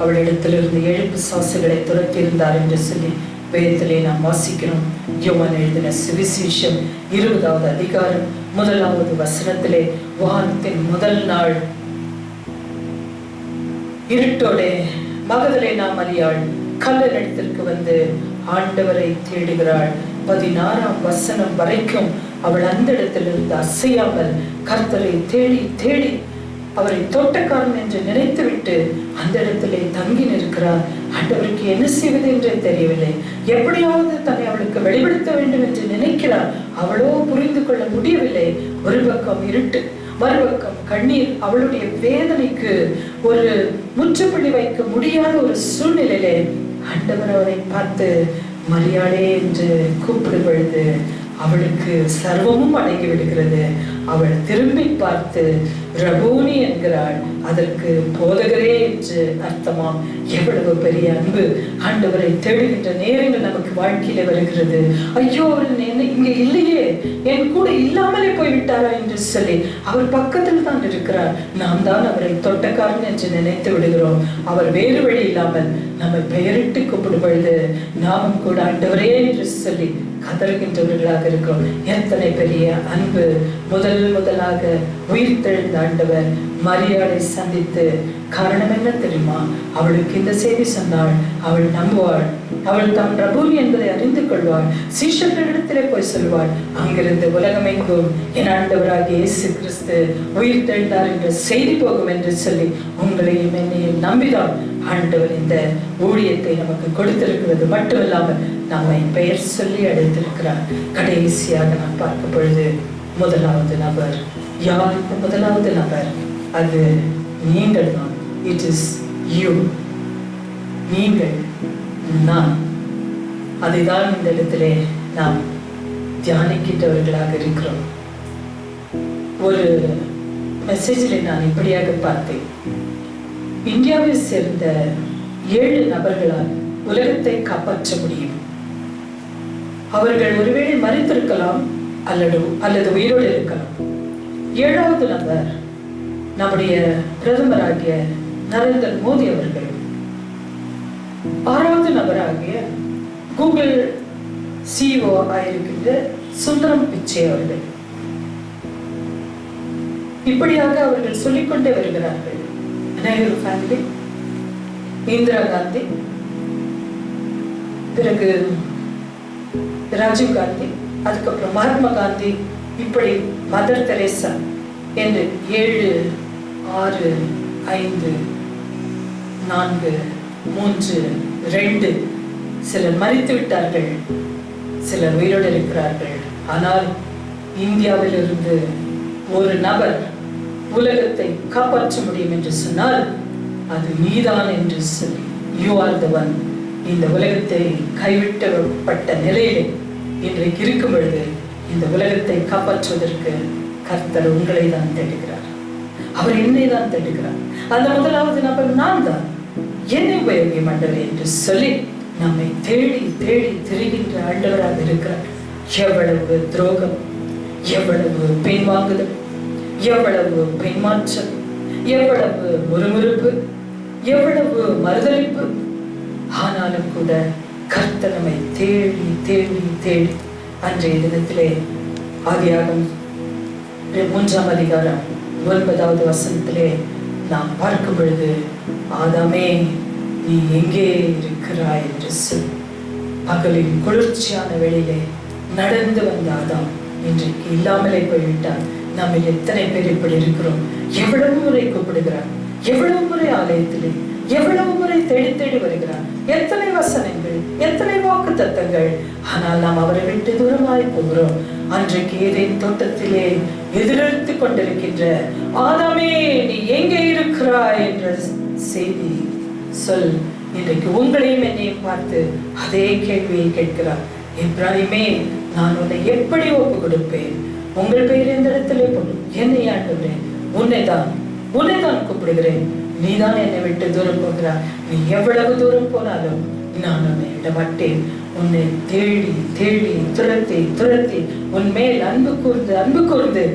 அவளிடத்திலிருந்து 7 பிசாசுகளை துரத்தி இருந்தார் என்று சொல்லி வேதத்திலே நாம் வாசிக்கிறோம். யோவான் எழுதின சுவிசேஷம் 20வது அதிகாரம் 1வது வசனத்திலே, வாரத்தின் முதல் நாள் இருட்டோടെ மகதலேனா மரியாள் கல்லறைக்கு வந்து ஆண்டவரை தேடுகிறாள். 16ஆம் வசனம் வரைக்கும் அவள் அந்த இடத்திலிருந்து அசையாமல் கர்த்தரை தேடி தேடி அவரை தோட்டக்காரன் என்று நினைத்துவிட்டு அந்த இடத்திலே தங்கி நிற்கிறார். ஆண்டவருக்கு என்ன செய்வது என்றே தெரியவில்லை. எப்படியாவது தன்னை அவளுக்கு வெளிப்படுத்த வேண்டும் என்று நினைக்கிறார். அவளோ புரிந்து கொள்ள முடியவில்லை. ஒரு பக்கம் இருட்டு, மறுபக்கம் கண்ணீர். அவளுடைய வேதனைக்கு ஒரு முற்றுப்புள்ளி வைக்க முடியாத ஒரு சூழ்நிலையிலே ஆண்டவர் அவரை பார்த்து மரியாளே என்று கூப்பிடும் பொழுது அவளுக்கு சர்வமும் அடங்கி விடுகிறது. அவள் திரும்பி பார்த்து ரபூனி என்கிறாள். அதற்கு போதகரே என்று அர்த்தமாம். எவ்வளவு பெரிய அன்பு! ஆண்டவரை தேடுகின்ற நேரங்கள் நமக்கு வாழ்க்கையில வருகிறது. ஐயோ, அவர் இங்கே இல்லையே, என் கூட இல்லாமலே போய்விட்டாரா என்று சொல்லி அவர் பக்கத்தில் தான் இருக்கிறார். நாம் தான் அவரை தோட்டக்காரன் என்று நினைத்து விடுகிறோம். அவர் வேறு வழி இல்லாமல் நம்மை பெயரிட்டு கூப்பிடும் பொழுது நாமும் கூட ஆண்டவரே என்று சொல்லி கதறுகின்றவர்களாக இருக்கிறோம். எத்தனை பெரிய அன்பு! முதலாக உயிர்த்தெழுந்த ஆண்டவர் மரியாளை சந்தித்து, காரணம் என்ன தெரியுமா? அவளுக்கு இந்த செய்தி சொன்னாள். அவள் நம்புவாள். அவள் தான் ரபூனி என்பதை அறிந்து கொள்வாள். சீஷர்களிடத்திலே போய் சொல்வாள். அங்கிருந்து உலகமெங்கும் என் ஆண்டவராகிய இயேசு கிறிஸ்து உயிர்த்தெழுந்தார் என்ற செய்தி போகும் என்று சொல்லி உங்களையும் என்னையும் நம்பிதான் ஆண்டவர் இந்த ஊழியத்தை நமக்கு கொடுத்திருக்கிறது. மட்டுமில்லாமல் நம்மை பெயர் சொல்லி அழைத்திருக்கிறார். கடைசியாக நாம் பார்க்கும் பொழுது முதலாவது நபர் யார்? இந்த முதலாவது நபர் அது நீங்கள் தான். It is you. நீங்கள், நான். அதைதான் இந்த இடத்திலே நாம் தியானிக்கின்றவர்களாக இருக்கிறோம். ஒரு மெசேஜில் நான் இப்படியாக பார்த்தேன். இந்தியாவை சேர்ந்த 7 நபர்களால் உலகத்தை காப்பாற்ற முடியும். அவர்கள் ஒருவேளை மறித்திருக்கலாம் அல்லது உயிரோடு இருக்கலாம். 7வது நபர் நம்முடைய பிரதமராகிய நரேந்திர மோடி அவர்கள். 6வது நபராகிய கூகுள் CEO ஆயிருக்கின்ற சுந்தரம் பிச்சை அவர்கள். இப்படியாக அவர்கள் சொல்லிக்கொண்டே வருகிறார்கள். நேரு ஃபேமிலி, இந்திரா காந்தி, பிறகு ராஜீவ் காந்தி, அதுக்கப்புறம் மகாத்மா காந்தி, இப்படி மதர் தெரேசா என்று 7, 6, 5, 4, 3, 2 சிலர் மரித்து விட்டார்கள், சிலர் உயிரோடு இருக்கிறார்கள். ஆனால் இந்தியாவில் இருந்து ஒரு நபர் உலகத்தை காப்பாற்ற முடியும் என்று சொன்னால் அது நீதான் என்று சொல்லி, யூ ஆர் த ஒன். இந்த உலகத்தை கைவிட்டப்பட்ட நிலையிலே இன்றைக்கு இருக்கும் பொழுது இந்த உலகத்தை காப்பாற்றுவதற்கு கர்த்தர் உங்களை தான் தேடுகிறார். அவர் என்னை தான் தேடுகிறார். அந்த முதலாவது நபர் நான் தான். என்னை உபயோகி ஆண்டவரே என்று சொல்லி நம்மை தேடி தேடி திரிகின்ற ஆண்டவராக இருக்கிறார். எவ்வளவு துரோகம், எவ்வளவு பின்வாங்குதல், எவ்வளவு பின்மாற்றம், எவ்வளவு முறுமுறுப்பு, எவ்வளவு மறுதளிப்பு. ஆனாலும் கூட கர்த்தர் நம்மை தேடி தேடி தேடி அன்றைய தினத்திலே ஆதியாகமம் 3ஆம் அதிகாரம் 9வது வசனத்திலே நாம் பார்க்கும் பொழுது, ஆதாமே நீ எங்கே இருக்கிறாய் என்று சொல். பகலின் குளிர்ச்சியான வெளியிலே நடந்து வந்த ஆதாம் இன்றைக்கு இல்லாமலே போய்விட்டார். நம்ம எத்தனை பேர் இப்படி இருக்கிறோம்? எவ்வளவு முறை கூப்பிடுகிறார், எவ்வளவு முறை ஆலயத்திலே, எவ்வளவு முறை தேடி தேடி வருகிறார். எத்தனை வசனங்கள், எத்தனை வாக்கு தத்தங்கள். ஆனால் நாம் அவரை விட்டு தூரமாய் போகிறோம். அன்றைக்கு ஏதேன் தோட்டத்திலே எதிர்த்து கொண்டிருக்கின்ற ஆதாமே நீ எங்கே இருக்கிறாய் என்ற செய்தி சொல். இன்றைக்கு உங்களையும் என்னையும் பார்த்து அதே கேள்வியை கேட்கிறார். இப்ராஹிமே, நான் உன்னை எப்படி ஒப்பு கொடுப்பேன்? உங்கள் பெயர் எந்த இடத்திலே போடும்? என்னை ஆண்டவரே, உன்னை தான் கூப்பிடுகிறேன். நீதான் என்னை விட்டு தூரம் போகிறார். நீ எவ்வளவு தூரம் போனாலும் நான் உன்னை விட மாட்டேன். உன்னை தேடி தேடி துரத்தி துரத்தி உன் மேல் அன்பு கூர்ந்து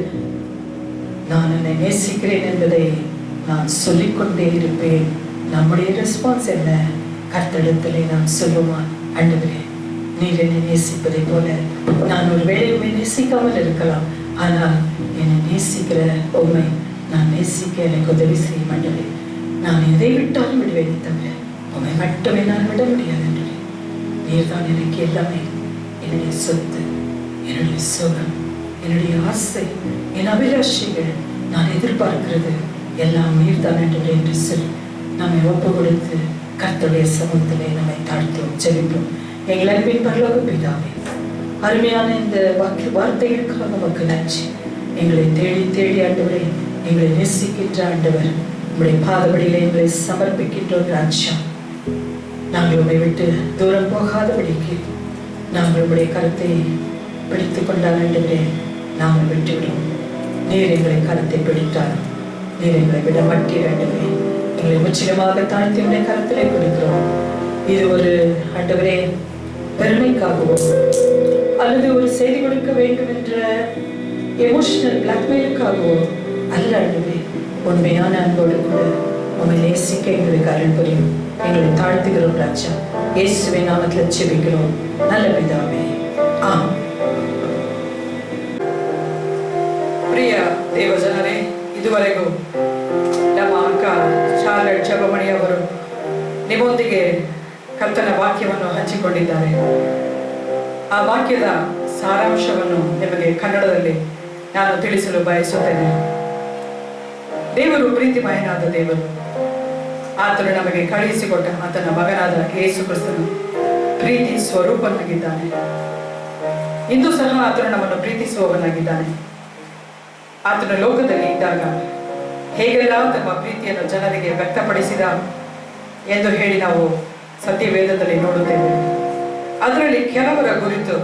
நான் உன்னை நேசிக்கிறேன் என்பதை நான் சொல்லிக்கொண்டே இருப்பேன். நம்முடைய ரெஸ்பான்ஸ் என்ன? கர்த்தரிடத்திலே நாம் சொல்லுமா, ஆண்டவரே நீர் என்னை நேசிப்பதை போல நான் ஒரு வேளை உண்மை நேசிக்காமல் இருக்கலாம், ஆனால் என்னை நேசிக்கிற உண்மை நான் நேசிக்க எனக்கு உதவி செய்ய மாட்டேன். நான் எதை விட்டாலும் விடுவேன், தவிர உண்மை மட்டுமே நான் விட முடியாது. நீர் தான் எனக்கு எல்லாமே. என்னுடைய சொத்து, என்னுடைய சுகம், என்னுடைய ஆசை, என் அபிலாஷைகள், நான் எதிர்பார்க்கிறது எல்லாம் நீர்தான் என்று சொல்லி நம்மை ஒப்பு கொடுத்து கர்த்தருடைய சமூகத்திலே நம்மை தாழ்த்தும், ஜெபிப்போம். எங்கள் அன்பின் பரலோக பிதாவே, அருமையான இந்த வார்த்தைகளுக்காக நமக்கு நன்றி. எங்களை தேடி தேடி ஆண்டவரே, எங்களை நேசிக்கின்ற ஆண்டவர், உங்களுடைய பாதபடியிலே எங்களை சமர்ப்பிக்கின்றோம் ராஜா. நாங்கள் உங்களை விட்டு தூரம் போகாதபடிக்கு நாங்கள் உங்களுடைய கருத்தை பிடித்து கொண்டால் ஆண்டவரே நாங்கள் விட்டுவிடுவோம். நீர் எங்களை கருத்தை பிடித்தாலும் நீர் எங்களை விட மாட்டீர் ஆண்டவரே. எங்களை முற்றிலுமாக தாழ்த்தி உடைய கருத்திலே கொடுக்கிறோம். இது ஒரு ஆண்டவரே பெருமைக்காகவோ அல்லது ஒரு செய்தி கொடுக்க வேண்டும் என்ற எமோஷனல் பிளாக்மெயிலுக்காகவோ அல்ல ஆண்டவரே. உண்மையான அன்போடு கூட உண்மை நேசிக்க எங்களுக்கு அருள் புரியும். எங்களை தாழ்த்துகிறோம் ராஜா. இயேசுவின் நாமத்தில் ஜெபிக்கிறோம் நல்ல பிதாவே, ஆமென். ಪ್ರಿಯ ದೇವಜನರೇ, ಇದುವರೆಗೂ ನಮ್ಮ ಅಕ್ಕ ಚಾರ್ಲೆಟ್ ಜಪಮಣಿ ಅವರು ನಿಮ್ಮೊಂದಿಗೆ ಕರ್ತನ ವಾಕ್ಯವನ್ನು ಹಂಚಿಕೊಂಡಿದ್ದಾರೆ. ಆ ವಾಕ್ಯದ ಸಾರಾಂಶವನ್ನು ನಿಮಗೆ ಕನ್ನಡದಲ್ಲಿ ನಾನು ತಿಳಿಸಲು ಬಯಸುತ್ತೇನೆ. ದೇವರು ಪ್ರೀತಿಮಯನಾದ ದೇವರು. ಆತನು ನಮಗೆ ಕಳುಹಿಸಿಕೊಟ್ಟ ಆತನ ಮಗನಾದ ಯೇಸು ಕ್ರಿಸ್ತನು ಪ್ರೀತಿ ಸ್ವರೂಪನಾಗಿದ್ದಾನೆ. ಇಂದು ಸಹ ಆತನು ನಮ್ಮನ್ನು ಪ್ರೀತಿಸುವವನಾಗಿದ್ದಾನೆ. ಆತನ ಲೋಕದಲ್ಲಿ ಇದ್ದಾಗ ಹೇಗೆಲ್ಲ ತಮ್ಮ ಪ್ರೀತಿಯನ್ನು ಜನರಿಗೆ ವ್ಯಕ್ತಪಡಿಸಿದ ಎಂದು ಹೇಳಿ ನಾವು ಸತ್ಯವೇದದಲ್ಲಿ ನೋಡುತ್ತೇವೆ. ಅದರಲ್ಲಿ ಕೆಲವರ ಕುರಿತು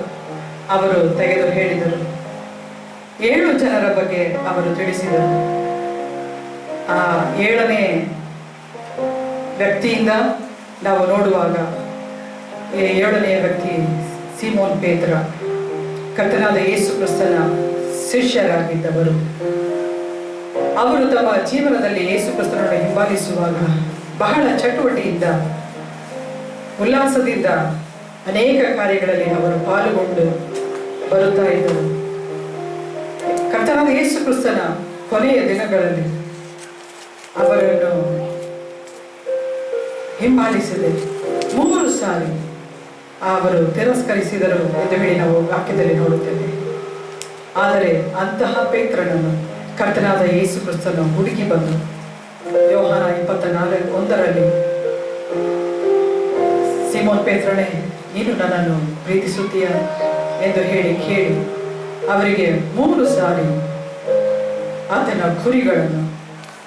ಅವರು ತೆಗೆದು ಹೇಳಿದರು. 7 ಜನರ ಬಗ್ಗೆ ಅವರು ತಿಳಿಸಿದರು. ಆ 7ನೇ ವ್ಯಕ್ತಿಯಿಂದ ನಾವು ನೋಡುವಾಗ 7ನೇ ವ್ಯಕ್ತಿ ಸೀಮೋನ್ ಪೇತ್ರ, ಕರ್ತನಾದ ಯೇಸು ಕ್ರಿಸ್ತನ ಶಿಷ್ಯರಾಗಿದ್ದವರು. ಅವರು ತಮ್ಮ ಜೀವನದಲ್ಲಿ ಯೇಸು ಕ್ರಿಸ್ತನನ್ನು ಹಿಂಬಾಲಿಸುವಾಗ ಬಹಳ ಚಟುವಟಿಕೆಯಿಂದ ಉಲ್ಲಾಸದಿಂದ ಅನೇಕ ಕಾರ್ಯಗಳಲ್ಲಿ ಅವರು ಪಾಲ್ಗೊಂಡು ಬರುತ್ತಾ ಇದ್ದರು. ಕರ್ತನಾದ ಯೇಸು ಕ್ರಿಸ್ತನ ಕೊನೆಯ ದಿನಗಳಲ್ಲಿ ಅವರನ್ನು ಹಿಂಬಾಲಿಸದೆ 3 ಸಾರಿ ಅವರು ತಿರಸ್ಕರಿಸಿದರು ಎಂದು ಹೇಳಿ ನಾವು ವಾಕ್ಯದಲ್ಲಿ ನೋಡುತ್ತೇವೆ. ಆದರೆ ಅಂತಹ ಪೇತ್ರನನ್ನು ಕರ್ತನಾದ ಯೇಸು ಕ್ರಿಸ್ತನು ಹುಡುಕಿ ಬಂದು ಯೋಹಾನ 24:1 ಸೀಮೋನ್ ಪೇತ್ರನೇ, ನೀನು ನನ್ನನ್ನು ಪ್ರೀತಿಸುತ್ತೀಯ ಎಂದು ಹೇಳಿ ಕೇಳಿ ಅವರಿಗೆ 3 ಸಾರಿ ಆತನ ಕುರಿಗಳನ್ನು,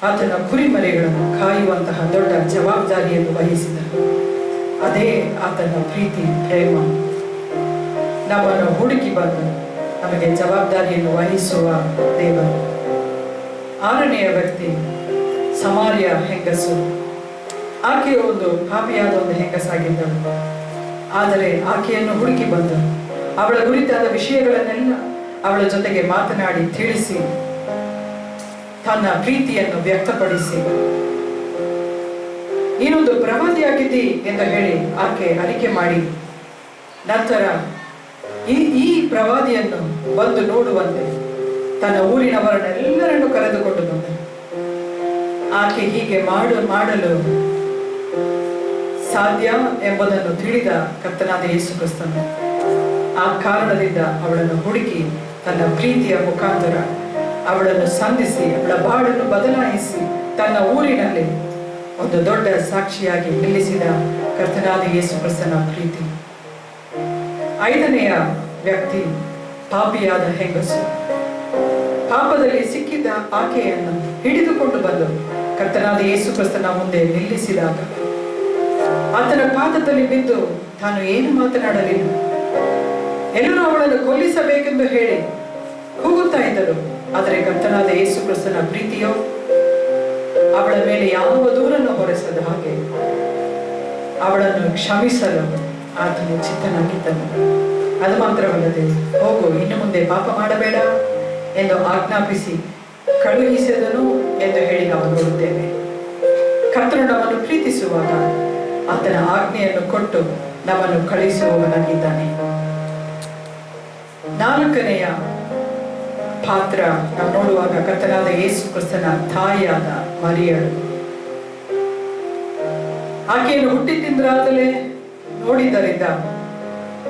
ಆತನ ಕುರಿಮರಿಗಳನ್ನು ಕಾಯುವಂತಹ ದೊಡ್ಡ ಜವಾಬ್ದಾರಿಯನ್ನು ವಹಿಸಿದರು. ಅದೇ ಆತನ ಪ್ರೀತಿ, ಪ್ರೇಮ. ನಮ್ಮನ್ನು ಹುಡುಕಿ ಬಂದು ನಮಗೆ ಜವಾಬ್ದಾರಿಯನ್ನು ವಹಿಸುವ ದೇವರು. 6ನೆಯ ವ್ಯಕ್ತಿ ಸಮಾರ್ಯ ಹೆಂಗಸು. ಆಕೆಯು ಒಂದು ಪಾಪಿಯಾದ ಒಂದು ಹೆಂಗಸಾಗಿದ್ದಳು. ಆದರೆ ಆಕೆಯನ್ನು ಹುಡುಕಿ ಬಂದು ಅವಳ ಕುರಿತಾದ ವಿಷಯಗಳನ್ನೆಲ್ಲ ಅವಳ ಜೊತೆಗೆ ಮಾತನಾಡಿ ತಿಳಿಸಿ ತನ್ನ ಪ್ರೀತಿಯನ್ನು ವ್ಯಕ್ತಪಡಿಸಿ ನೀನೊಂದು ಪ್ರವಾದಿಯಾಗಿದ್ದಿ ಎಂದು ಹೇಳಿ ಆಕೆ ಅರಿಕೆ ಮಾಡಿ ನಂತರ ಈ ಪ್ರವಾದಿಯನ್ನು ಬಂದು ನೋಡುವಂತೆ ತನ್ನ ಊರಿನವರನ್ನೆಲ್ಲರನ್ನು ಕರೆದುಕೊಂಡು ಬಂದನು. ಆಕೆ ಹೀಗೆ ಮಾಡಲು ಸಾಧ್ಯ ಎಂಬುದನ್ನು ತಿಳಿದ ಕರ್ತನಾದ ಯೇಸು ಕ್ರಿಸ್ತನು ಆ ಕಾರಣದಿಂದ ಅವಳನ್ನು ಹುಡುಕಿ ತನ್ನ ಪ್ರೀತಿಯ ಮುಖಾಂತರ ಅವಳನ್ನು ಸಂಧಿಸಿ ಅವಳ ಬಾಳನ್ನು ಬದಲಾಯಿಸಿ ತನ್ನ ಊರಿನಲ್ಲಿ ಒಂದು ದೊಡ್ಡ ಸಾಕ್ಷಿಯಾಗಿ ನಿಲ್ಲಿಸಿದ ಕರ್ತನಾದ ಯೇಸು ಕ್ರಿಸ್ತನ ಪ್ರೀತಿ. 5ನೆಯ ವ್ಯಕ್ತಿ ಪಾಪಿಯಾದ ಹೆಂಗಸು. ಪಾಪದಲ್ಲಿ ಸಿಕ್ಕಿದ್ದ ಆಕೆಯನ್ನು ಹಿಡಿದುಕೊಂಡು ಬಂದು ಕರ್ತನಾದ ಯೇಸು ಕ್ರಿಸ್ತನ ಮುಂದೆ ನಿಲ್ಲಿಸಿದಾಗ ಆತನ ಪಾದದಲ್ಲಿ ಬಿದ್ದು ತಾನು ಏನು ಮಾತನಾಡಲಿಲ್ಲ. ಎಲ್ಲರೂ ಅವಳನ್ನು ಕೊಲ್ಲಿಸಬೇಕೆಂದು ಹೇಳಿ ಕೂಗುತ್ತಾ ಇದ್ದರು. ಆದರೆ ಕರ್ತನಾದ ಯೇಸು ಕ್ರಿಸ್ತನ ಪ್ರೀತಿಯೋ ಅವಳ ಮೇಲೆ ಯಾವ ದೂರನ್ನು ಹೊರಿಸದ ಹಾಗೆ ಅವಳನ್ನು ಕ್ಷಮಿಸಲು ಆತನು ಚಿತ್ತನಾಗಿದ್ದನು. ಅದು ಮಾತ್ರವಲ್ಲದೆ, ಹೋಗು, ಇನ್ನು ಮುಂದೆ ಪಾಪ ಮಾಡಬೇಡ ಎಂದು ಆಜ್ಞಾಪಿಸಿ ಕಳುಹಿಸಿದನು ಎಂದು ಹೇಳಿ ನಾವು ನೋಡುತ್ತೇವೆ. ಕರ್ತನು ನಮ್ಮನ್ನು ಪ್ರೀತಿಸುವಾಗ ಆತನ ಆಜ್ಞೆಯನ್ನು ಕೊಟ್ಟು ನಮ್ಮನ್ನು ಕಳುಹಿಸುವವನಾಗಿದ್ದಾನೆ. 4ನೆಯ ಪಾತ್ರ ನಾವು ನೋಡುವಾಗ ಕರ್ತನಾದ ಯೇಸು ಕ್ರಿಸ್ತನ ತಾಯಿಯಾದ ಮರಿಯಳು. ಆಕೆಯನ್ನು ಹುಟ್ಟಿದ್ದಿಂದಲೇ ನೋಡಿದ್ದರಿಂದ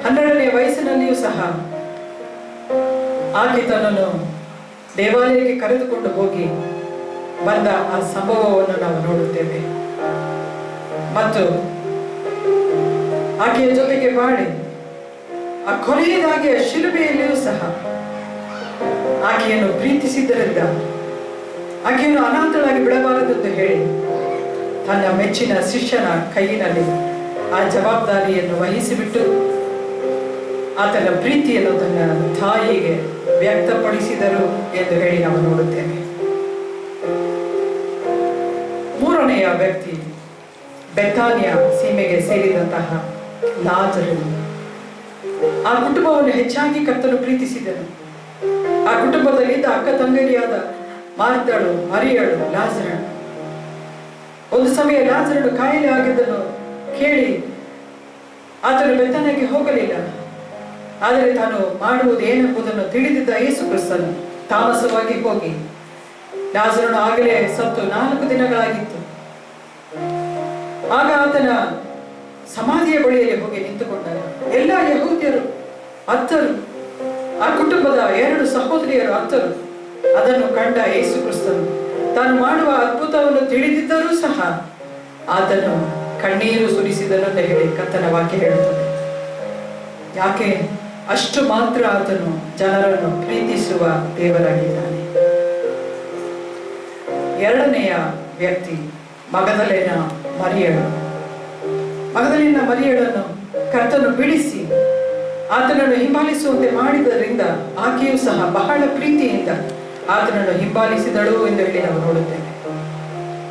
12ನೇ ವಯಸ್ಸಿನಲ್ಲಿಯೂ ಸಹ ಆಕೆ ತನ್ನನ್ನು ದೇವಾಲಯಕ್ಕೆ ಕರೆದುಕೊಂಡು ಹೋಗಿ ಬಂದ ಆ ಸಂಭವವನ್ನು ನಾವು ನೋಡುತ್ತೇವೆ. ಮತ್ತು ಆಕೆಯ ಜೊತೆಗೆ ಬಾಳಿ ಆ ಕೊನೆಯದಾಗಿ ಆ ಶಿಲುಬೆಯಲ್ಲಿಯೂ ಸಹ ಆಕೆಯನ್ನು ಪ್ರೀತಿಸಿದ್ದರಿಂದ ಆಕೆಯನ್ನು ಅನಾಥಳಾಗಿ ಬಿಡಬಾರದೆಂದು ಹೇಳಿ ತನ್ನ ಮೆಚ್ಚಿನ ಶಿಷ್ಯನ ಕೈಯಿನಲ್ಲಿ ಆ ಜವಾಬ್ದಾರಿಯನ್ನು ವಹಿಸಿಬಿಟ್ಟು ಆತನ ಪ್ರೀತಿಯನ್ನು ತನ್ನ ತಾಯಿಗೆ ವ್ಯಕ್ತಪಡಿಸಿದರು ಎಂದು ಹೇಳಿ ನಾವು ನೋಡುತ್ತೇವೆ. ಮೂರನೆಯ ವ್ಯಕ್ತಿ ಬೆಥಾನಿಯ ಸೀಮೆಗೆ ಸೇರಿದಂತಹ ಲಾಜರನು. ಆ ಕುಟುಂಬವನ್ನು ಹೆಚ್ಚಾಗಿ ಕರ್ತನು ಪ್ರೀತಿಸಿದನು. ಆ ಕುಟುಂಬದಲ್ಲಿದ್ದ ಅಕ್ಕ ತಂಗಿಯರಾದ ಮಾರ್ತಳು, ಮರಿಯಳು, ಲಾಜರನು. ಒಂದು ಸಮಯ ಲಾಜರನು ಕಾಯಿಲೆ ಆಗಿದ್ದನ್ನು ಕೇಳಿ ಆತನು ಬೆಥಾನ್ಯಗೆ ಹೋಗಲಿಲ್ಲ. ಆದರೆ ತಾನು ಮಾಡುವುದು ಏನೆಂಬುದನ್ನು ತಿಳಿದಿದ್ದ ಯೇಸು ಕ್ರಿಸ್ತನು ತಾಮಸವಾಗಿ ಹೋಗಿ, ಲಾಜರನು ಆಗಲೇ ಸತ್ತು 4 ದಿನಗಳಾಗಿತ್ತು. ಆಗ ಆತನ ಸಮಾಧಿಯ ಬಳಿಯಲ್ಲಿ ಹೋಗಿ ನಿಂತುಕೊಂಡರು. ಎಲ್ಲ ಯಹೂದ್ಯರು, ಅತ್ತರು, ಆ ಕುಟುಂಬದ 2 ಸಹೋದರಿಯರು ಅತ್ತರು ಅದನ್ನು ಕಂಡ ಯೇಸು ಕ್ರಿಸ್ತನು ತಾನು ಮಾಡುವ ಅದ್ಭುತವನ್ನು ತಿಳಿದಿದ್ದರೂ ಸಹ ಆತನು ಕಣ್ಣೀರು ಸುರಿಸಿದನು ಅಂತ ಹೇಳಿ ಕರ್ತನ ವಾಕ್ಯ ಹೇಳುತ್ತದೆ. ಯಾಕೆ? ಅಷ್ಟು ಮಾತ್ರ ಆತನು ಜನರನ್ನು ಪ್ರೀತಿಸುವ ದೇವರಾಗಿದ್ದಾನೆ. ಎರಡನೆಯ ವ್ಯಕ್ತಿ ಮಗದಲೇನ ಮರಿಯಳು. ಮಗದಲೇನ ಮರಿಯಳನ್ನು ಕರ್ತನು ಬಿಡಿಸಿ ಆತನನ್ನು ಹಿಂಬಾಲಿಸುವಂತೆ ಮಾಡಿದ್ದರಿಂದ ಆಕೆಯೂ ಸಹ ಬಹಳ ಪ್ರೀತಿಯಿಂದ ಆತನನ್ನು ಹಿಂಬಾಲಿಸಿದಳು ಎಂದು ಹೇಳಿ ನಾವು ನೋಡುತ್ತೇವೆ.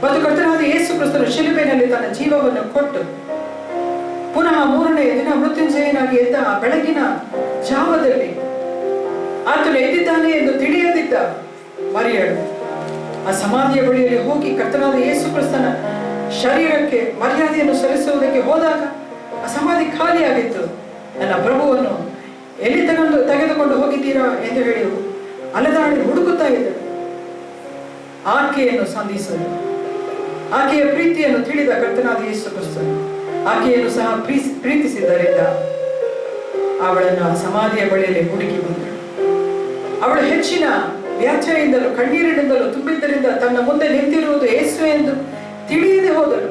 ಮತ್ತು ಕರ್ತನಾದ ಯೇಸು ಕ್ರಿಸ್ತನು ಶಿಲುಬೆಯಲ್ಲಿ ತನ್ನ ಜೀವವನ್ನು ಕೊಟ್ಟು ಪುನಃ 3ನೇ ದಿನ ಮೃತ್ಯುಂಜಯನಾಗಿ ಎದ್ದ ಆ ಬೆಳಗಿನ ಜಾವದಲ್ಲಿ ಆತನು ಎದ್ದಿದ್ದಾನೆ ಎಂದು ತಿಳಿಯದಿದ್ದ ಮರಿಯಳು ಆ ಸಮಾಧಿಯ ಬಳಿಯಲ್ಲಿ ಹೋಗಿ ಕರ್ತನಾದ ಯೇಸು ಕ್ರಿಸ್ತನ ಶರೀರಕ್ಕೆ ಮರ್ಯಾದೆಯನ್ನು ಸಲ್ಲಿಸುವುದಕ್ಕೆ ಹೋದಾಗ ಆ ಸಮಾಧಿ ಖಾಲಿಯಾಗಿತ್ತು. ನನ್ನ ಪ್ರಭುವನ್ನು ಎಲ್ಲಿ ತೆಗೆದುಕೊಂಡು ಹೋಗಿದ್ದೀರಾ ಎಂದು ಹೇಳಿ ಅಲೆದಾಡಿ ಹುಡುಕುತ್ತಾ ಇದ್ದರು. ಆಕೆಯನ್ನು ಸಂಧಿಸಲು, ಆಕೆಯ ಪ್ರೀತಿಯನ್ನು ತಿಳಿದ ಕರ್ತನಾದ ಯೇಸು ಕ್ರಿಸ್ತನು ಆಕೆಯನ್ನು ಸಹ ಪ್ರೀತಿಸಿದ್ದರಿಂದ ಅವಳನ್ನು ಆ ಸಮಾಧಿಯ ಬಳಿಯಲ್ಲಿ ಹುಡುಕಿ ಬಂದಳು. ಅವಳು ಹೆಚ್ಚಿನ ವ್ಯಾಖ್ಯೆಯಿಂದಲೂ ಕಣ್ಣೀರಿನಿಂದಲೂ ತುಂಬಿದ್ದರಿಂದ ತನ್ನ ಮುಂದೆ ನಿಂತಿರುವುದು ಯೇಸು ಎಂದು ತಿಳಿಯದೆ ಹೋದಳು.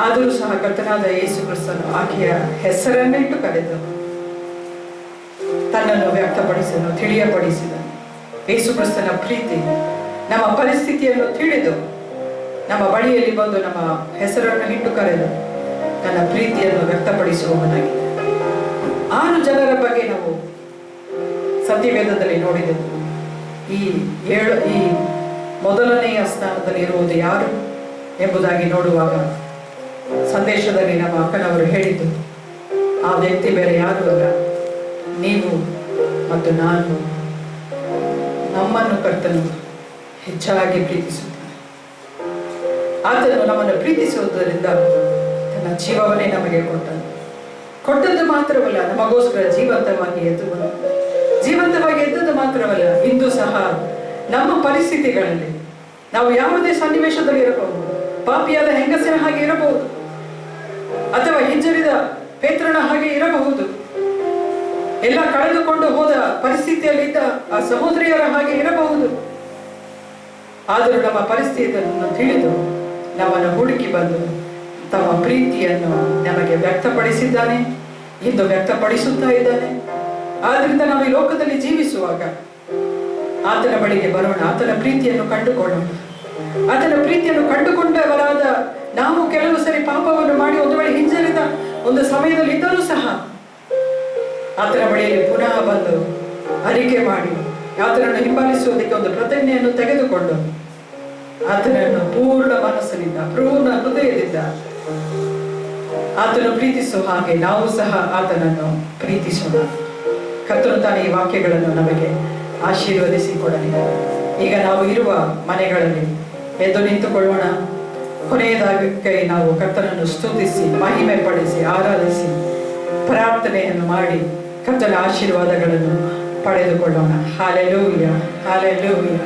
ಆದರೂ ಸಹ ಕರ್ತನಾದ ಯೇಸು ಕ್ರಿಸ್ತನು ಆಕೆಯ ಹೆಸರನ್ನಿಟ್ಟು ಕರೆದನು, ತನ್ನನ್ನು ವ್ಯಕ್ತಪಡಿಸಲು ತಿಳಿಯಪಡಿಸಿದನು. ಯೇಸು ಕ್ರಿಸ್ತನ ಪ್ರೀತಿ ನಮ್ಮ ಪರಿಸ್ಥಿತಿಯನ್ನು ತಿಳಿದು ನಮ್ಮ ಬಳಿಯಲ್ಲಿ ಬಂದು ನಮ್ಮ ಹೆಸರನ್ನು ಇಟ್ಟು ಕರೆದು ತನ್ನ ಪ್ರೀತಿಯನ್ನು ವ್ಯಕ್ತಪಡಿಸುವವನಾಗಿದೆ. 6 ಜನರ ಬಗ್ಗೆ ನಾವು ಸತ್ಯವೇದದಲ್ಲಿ ನೋಡಿದೆವು. ಈ ಮೊದಲನೆಯ ಸ್ಥಾನದಲ್ಲಿ ಇರುವುದು ಯಾರು ಎಂಬುದಾಗಿ ನೋಡುವಾಗ ಸಂದೇಶದಲ್ಲಿ ನಮ್ಮ ಅಕ್ಕನವರು ಹೇಳಿದ್ದು, ಆ ವ್ಯಕ್ತಿ ಬೇರೆ ಯಾರು ಅಲ್ಲ, ನೀವು ಮತ್ತು ನಾನು. ನಮ್ಮನ್ನು ಕರ್ತನು ಹೆಚ್ಚಾಗಿ ಪ್ರೀತಿಸುತ್ತಾನೆ. ಆತನು ನಮ್ಮನ್ನು ಪ್ರೀತಿಸುವುದರಿಂದ ತನ್ನ ಜೀವವನ್ನೇ ನಮಗೆ ಕೊಟ್ಟದ್ದು ಮಾತ್ರವಲ್ಲ, ನಮಗೋಸ್ಕರ ಜೀವಂತವಾಗಿ ಎದ್ದದ್ದು ಮಾತ್ರವಲ್ಲ, ಇಂದು ಸಹ ನಮ್ಮ ಪರಿಸ್ಥಿತಿಗಳಲ್ಲಿ ನಾವು ಯಾವುದೇ ಸನ್ನಿವೇಶದಲ್ಲಿ ಇರಬಹುದು, ಪಾಪಿಯಾದ ಹೆಂಗಸಿನ ಹಾಗೆ ಇರಬಹುದು, ಅಥವಾ ಹಿಂಜರಿದ ಪೇತ್ರನ ಹಾಗೆ ಇರಬಹುದು, ಎಲ್ಲ ಕಳೆದುಕೊಂಡು ಹೋದ ಪರಿಸ್ಥಿತಿಯಲ್ಲಿದ್ದ ಆ ಸಹೋದರಿಯರ ಹಾಗೆ ಇರಬಹುದು. ಆದರೂ ನಮ್ಮ ಪರಿಸ್ಥಿತಿಯನ್ನು ತಿಳಿದು ನಮ್ಮನ್ನು ಹುಡುಕಿ ಬಂದು ತಮ್ಮ ಪ್ರೀತಿಯನ್ನು ನಮಗೆ ವ್ಯಕ್ತಪಡಿಸಿದ್ದಾನೆ, ಇಂದು ವ್ಯಕ್ತಪಡಿಸುತ್ತಾ ಇದ್ದಾನೆ. ಆದ್ರಿಂದ ನಾವು ಈ ಲೋಕದಲ್ಲಿ ಜೀವಿಸುವಾಗ ಆತನ ಬಳಿಗೆ ಬರೋಣ, ಆತನ ಪ್ರೀತಿಯನ್ನು ಕಂಡುಕೊಳ್ಳೋಣ. ಆತನ ಪ್ರೀತಿಯನ್ನು ಕಂಡುಕೊಂಡವರಾದ ನಾವು ಕೆಲವು ಸರಿ ಪಾಪವನ್ನು ಮಾಡಿ ಒಂದು ವೇಳೆ ಹಿಂಜರಿದ ಒಂದು ಸಮಯದಲ್ಲಿ ಇದ್ದರೂ ಸಹ ಆತನ ಬಳಿಯಲ್ಲಿ ಪುನಃ ಬಂದು ಅರಿಕೆ ಮಾಡಿ ಆತನನ್ನು ಹಿಂಬಾಲಿಸುವುದಕ್ಕೆ ಒಂದು ಪ್ರತಿಜ್ಞೆಯನ್ನು ತೆಗೆದುಕೊಂಡು ಆತನನ್ನು ಪೂರ್ಣ ಮನಸ್ಸಿನಿಂದ, ಪೂರ್ಣ ಹೃದಯದಿಂದ ಆತನು ಪ್ರೀತಿಸುವ ಹಾಗೆ ನಾವು ಸಹ ಆತನನ್ನು ಪ್ರೀತಿಸೋಣ. ಕರ್ತನು ತಾನೇ ಈ ವಾಕ್ಯಗಳನ್ನು ನಮಗೆ ಆಶೀರ್ವದಿಸಿ ಕೊಡಲಿ. ಈಗ ನಾವು ಇರುವ ಮನೆಗಳಲ್ಲಿ ಎದ್ದು ನಿಂತುಕೊಳ್ಳೋಣ. ಕೊನೆಯದಾಗಿ ನಾವು ಕರ್ತನನ್ನು ಸ್ತುತಿಸಿ, ಮಹಿಮೆ ಪಡಿಸಿ, ಆರಾಧಿಸಿ, ಪ್ರಾರ್ಥನೆಯನ್ನು ಮಾಡಿ ಕರ್ತನ ಆಶೀರ್ವಾದಗಳನ್ನು ಪಡೆದುಕೊಳ್ಳೋಣ. Hallelujah, hallelujah,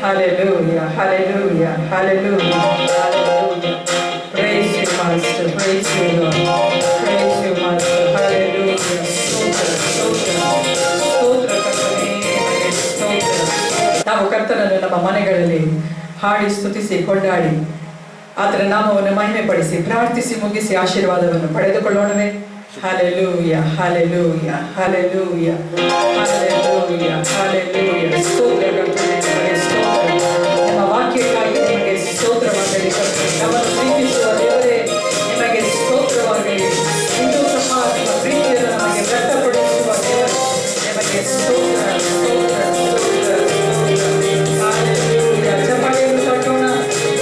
hallelujah, hallelujah, hallelujah, hallelujah. Praise you, Master. Praise you, Lord. Praise you, Master. ನಾವು ಕರ್ತನನ್ನು ನಮ್ಮ ಮನೆಗಳಲ್ಲಿ ಹಾಡಿ ಸ್ತುತಿಸಿ ಕೊಂಡಾಡಿ ಆತನ ನಾಮವನ್ನು ಮಹಿಮೆ ಪಡಿಸಿ ಪ್ರಾರ್ಥಿಸಿ ಮುಗಿಸಿ ಆಶೀರ್ವಾದವನ್ನು ಪಡೆದುಕೊಳ್ಳೋಣವೇ? Hallelujah, hallelujah, hallelujah, hallelujah, hallelujah. ಸ್ತೋತ್ರ ಕರ್ತನೇ, ನಿಮಗೆ ಸ್ತೋತ್ರ. ನಿಮ್ಮ ವಾಕ್ಯಕ್ಕಾಗಿ ನಿಮಗೆ ಸ್ತೋತ್ರವಾಗಲಿ ಕರ್ತನೇ. ನಮ್ಮನ್ನು ಪ್ರೀತಿಸುವ ದೇವರೇ, ನಿಮಗೆ ಸ್ತೋತ್ರವಾಗಲಿ. ಇಂದು ಸಹ ನಿಮ್ಮ ಪ್ರೀತಿಯನ್ನು ನಮಗೆ ವ್ಯಕ್ತಪಡಿಸುವ ದೇವರು, ನಿಮಗೆ ಸ್ತೋತ್ರ, ಸ್ತೋತ್ರ, ಸ್ತೋತ್ರ, ಸ್ತೋತ್ರ. ಹಾಲೆಲೂಯ. ಚಪ್ಪಾಳೆಯನ್ನು ತಟ್ಟೋಣ,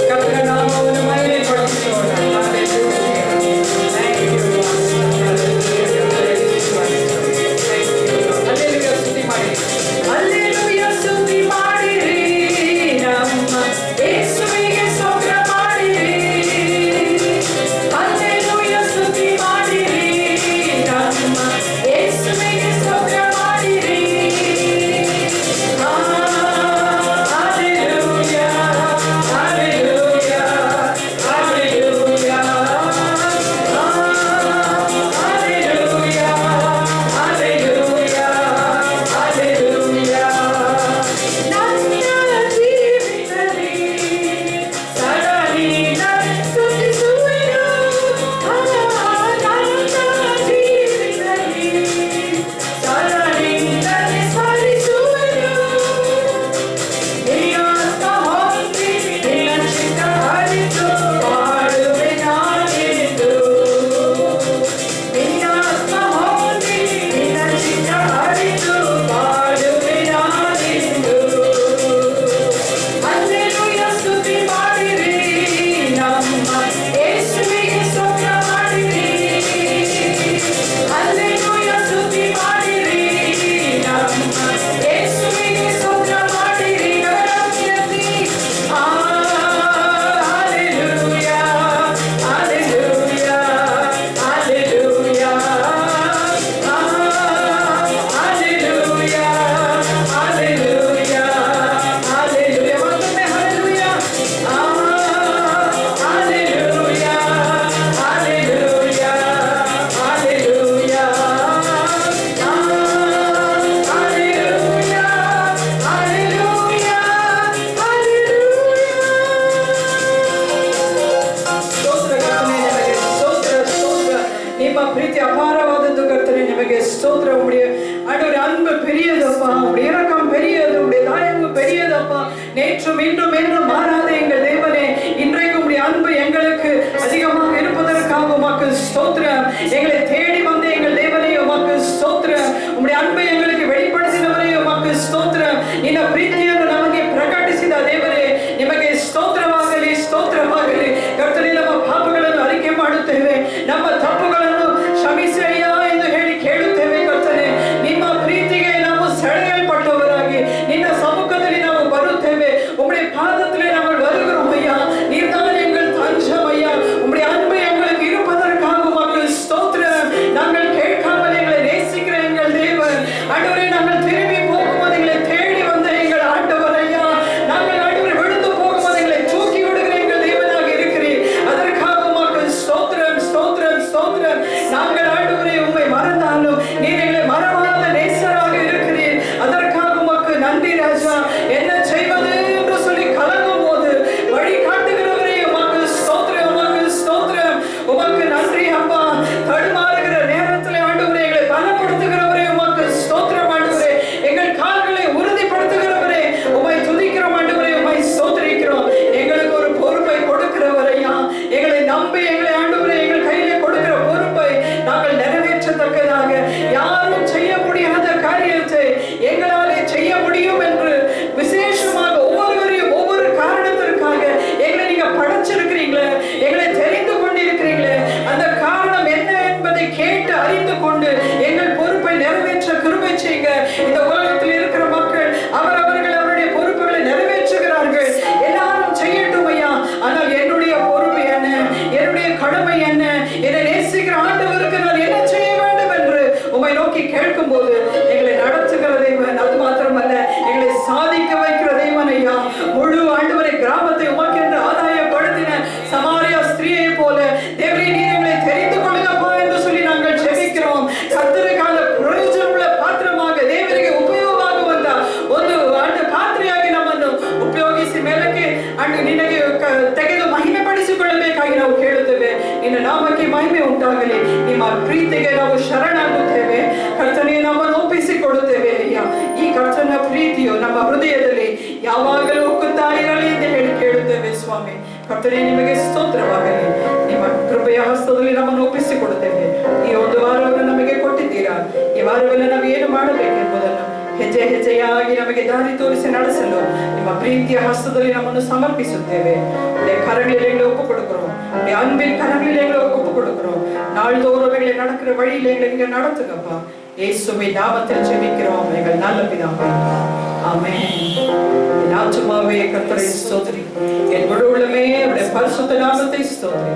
ಕರ್ತನ ನಾಮವನ್ನು ಮಹಿಮೆ ಪಡಿಸೋಣ. Hallelujah. Thank you, Master. Hallelujah. Hallelujah. ಸ್ತುತಿ ಮಾಡಿ. Hallelujah, ಸ್ತುತಿ ಮಾಡಿರಿ, ನಮ್ಮ ಯೇಸುವಿಗೆ ಸ್ತೋತ್ರ ಮಾಡಿರಿ. Hallelujah, ಸ್ತುತಿ ಮಾಡಿರಿ, ನಮ್ಮ ಯೇಸುವಿಗೆ ಸ್ತೋತ್ರ ಮಾಡಿರಿ. Hallelujah, hallelujah, hallelujah. ಪ್ರೀತಿ ಅಪಾರವಾದದ್ದು ಕರ್ತನೆ, ನಿಮಗೆ ಸ್ತೋತ್ರ. உம்முடைய ஆண்டவரே அன்பு பெரியதப்பா, உம்முடைய இரக்கம் பெரியது, உம்முடைய தயவு பெரியதப்பா. நேற்றும் இன்றும் என்றும் மாறாத எங்கள் தேவனே, இன்றைக்கு உம்முடைய அன்பு எங்களுக்கு அதிகமாக இருப்பதற்காக உமக்கு ஸ்தோத்திரம். எங்களை தேடி வந்த எங்கள் தேவனே உமக்கு ஸ்தோத்திரம். உம்முடைய அன்பை எங்களுக்கு வெளிப்படுத்தினவரೇ ಉಮಕ್ಕೆ ಸ್ತೋತ್ರ. ನಿನ್ನ ಪ್ರೀತಿಯನ್ನು ನಮಗೆ ಪ್ರಕಟಿಸಿದ ದೇವರೇ ನಿಮಗೆ ಸ್ತೋತ್ರವಾಗಲಿ, ಸ್ತೋತ್ರವಾಗಲಿ. ಕರ್ತನೇ, ನಮ್ಮ ಪಾಪಗಳನ್ನು ಅರಿಕೆ ಮಾಡುತ್ತೇವೆ, ನಮ್ಮ ತಪ್ಪುಗಳನ್ನು ಕ್ಷಮಿಸಿ ಅಯ್ಯ ಎಂದು ಹೇಳಿ ಕೇಳುತ್ತೇವೆ ಕರ್ತನೇ. ನಿಮ್ಮ ಪ್ರೀತಿಗೆ ನಾವು ಸೆಳೆಯಲ್ಪಟ್ಟವರಾಗಿ ನಿನ್ನ ಸಮ್ಮುಖದಲ್ಲಿ ನಾವು ಬರುತ್ತೇವೆ. உம்முடைய பாதத்திலே நாங்கள் வருகிறோம் ஐயா. நீர்தான் எங்கள் தஞ்சம் ஐயா. உம்முடைய அன்பு எங்களுக்கு இருப்பதற்காக உமக்கு ஸ்தோத்திரம். நாங்கள் கேட்காமல் எங்களை நேசிக்கிற எங்கள் தேவன் ஆண்டவரே, நாங்கள் திரும்பி போகும்போது எங்களை தேடி வந்த எங்கள் ஆண்டவர் ஐயா. நாங்கள் ஆண்டவரே விழுந்து போகும்போது எங்களை தூக்கி விடுகிற எங்கள் தேவனாக இருக்கிறீர். அதற்காக உமக்கு ஸ்தோத்திரம், ஸ்தோத்திரம், ஸ்தோத்திரம். நாங்கள் ஆண்டவரே உம்மை மறந்தாலும் நீர் எங்களை மறவாத நேசராக இருக்கிறீர். அதற்காக உமக்கு நன்றி ராஜா. என்ன செய்வது என்று சொல்லி கலங்கும் போது வழி காட்டுகிறவரே உமக்கு ஸ்தோத்திரம், உமக்கு ஸ்தோத்திரம். உமக்கு நன்றி அப்பா. தடுமாறுகிற நேரத்தில் ஆண்டவரே எங்களை பலப்படுத்துகிறவரே உமக்கு ஸ்தோத்திரம் ஆண்டவரே. எங்கள் கால்களை உறுதிப்படுத்துகிறவரே உம்மை துதிக்கிறோம் ஆண்டவரே, உம்மை ஸ்தோத்திரிக்கிறோம். எங்களுக்கு ஒரு பொறுப்பை கொடுக்கிறவரையா, எங்களை நம்பி எங்களை ஆண்டவரே எங்கள் கையிலே கொடுக்கிற பொறுப்பை நாங்கள் நிறைவேற்றத்தக்கதாக யாரும் செய்ய முடியாத காரியத்தை எங்களாலே செய்ய முடியும் என்று விசேஷமாக ஒவ்வொருவரையும் ஒவ்வொரு காரணத்திற்காக எங்களை நீங்க படைச்சிருக்கிறீங்களே, எங்களை தெரிந்து கொண்டிருக்கிறீங்களே. அந்த காரணம் என்ன என்பதை கேட்டு அறிந்து கொண்டு எங்கள் பொறுப்பை நிறைவேற்ற கிருபை செய்யுங்க. இந்த உலகத்தில் இருக்கிற மக்கள் அவர்கள் அவருடைய பொறுப்புகளை நிறைவேற்றுகிறார்கள். எல்லாரும் செய்யட்டும் ஐயா. ஆனால் என்னுடைய பொறுப்பு என்ன, என்னுடைய கடமை என்ன, என்னை நேசிக்கிற ஆண்டவருக்கு நான் என்ன செய்ய வேண்டும் என்று உம்மை நோக்கி கேட்கும் போது எங்களை நடத்துகிற தேவன், அது மாத்திரமல்ல எங்களை சாதிக்க வைக்கிற தேவன் ஐயா. முழு ஆண்டவரை கிராமத்தை உமக்கென்று ஆதாயப்படுத்தின சமாரியா ஸ்திரீயை போல தேவரே நீர் எங்களை தெரிந்து கொள்ளுங்கப்பா என்று சொல்லி நாங்கள் ஜெபிக்கிறோம். ಶರಣಾಗುತ್ತೇವೆ ಕರ್ತನೆ, ನಮ್ಮನ್ನು ಒಪ್ಪಿಸಿಕೊಡುತ್ತೇವೆ ಅಯ್ಯ. ಈ ಕರ್ತನ ಪ್ರೀತಿಯು ನಮ್ಮ ಹೃದಯದಲ್ಲಿ ಯಾವಾಗಲೂ ಉಕ್ಕುತ್ತಾ ಇರಲಿ ಅಂತ ಹೇಳಿ ಕೇಳುತ್ತೇವೆ ಸ್ವಾಮಿ. ಕರ್ತನೆ, ನಿಮಗೆ ಸ್ತೋತ್ರವಾಗಲಿ. ನಿಮ್ಮ ಕೃಪೆಯ ಹಸ್ತದಲ್ಲಿ ನಮ್ಮನ್ನು ಒಪ್ಪಿಸಿಕೊಡುತ್ತೇವೆ. ಈ ಒಂದು ವಾರವನ್ನು ನಮಗೆ ಕೊಟ್ಟಿದ್ದೀರಾ. ಈ ವಾರವೆಲ್ಲ ನಾವು ಏನು ಮಾಡಬೇಕೆಂಬುದನ್ನು ಹೆಜ್ಜೆ ಹೆಜ್ಜೆಯಾಗಿ ನಮಗೆ ದಾರಿ ತೋರಿಸಿ ನಡೆಸಲು ನಿಮ್ಮ ಪ್ರೀತಿಯ ಹಸ್ತದಲ್ಲಿ ನಮ್ಮನ್ನು ಸಮರ್ಪಿಸುತ್ತೇವೆ. கரங்களில் எங்களை ஒப்பு கொடுக்கிறோம். அன்பின் கரங்களில் எங்களை ஒப்பு கொடுக்கிறோம். நாள்தோறும் எங்களை நடக்கிற வழியில் எங்களை நீங்க நடத்துங்கப்பா. இயேசுவின் நாமத்தில் ஜெபிக்கிறோம் எங்கள் நல்ல பிதாவே. ஆமென். என் ஆத்துமாவே கர்த்தரை ஸ்தோத்திரி, என் முழு உள்ளமே அவருடைய பரிசுத்த நாமத்தை ஸ்தோத்திரி.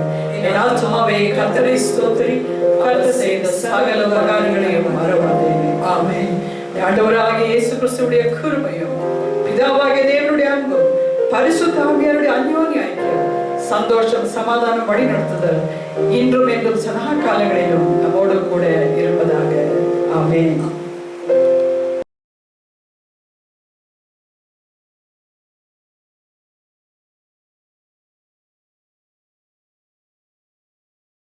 என் ஆத்துமாவே கர்த்தரை ஸ்தோத்திரி, கர்த்தர் செய்த சகல உபகாரங்களையும் மறவாதே. ஆமென். ஆண்டவராகிய இயேசு கிறிஸ்துவுடைய கிருபையும் பிதாவாகிய தேவனுடைய அன்பும் பரிசுத்த ஆவியாருடைய அந்யோன்ய ஐக்கியம், சந்தோஷம், சமாதானம், வழி நடத்துதல் இன்றும் என்றும் சதா காலங்களிலும் நம்மோடு கூட இருப்பதாக. ஆமென்.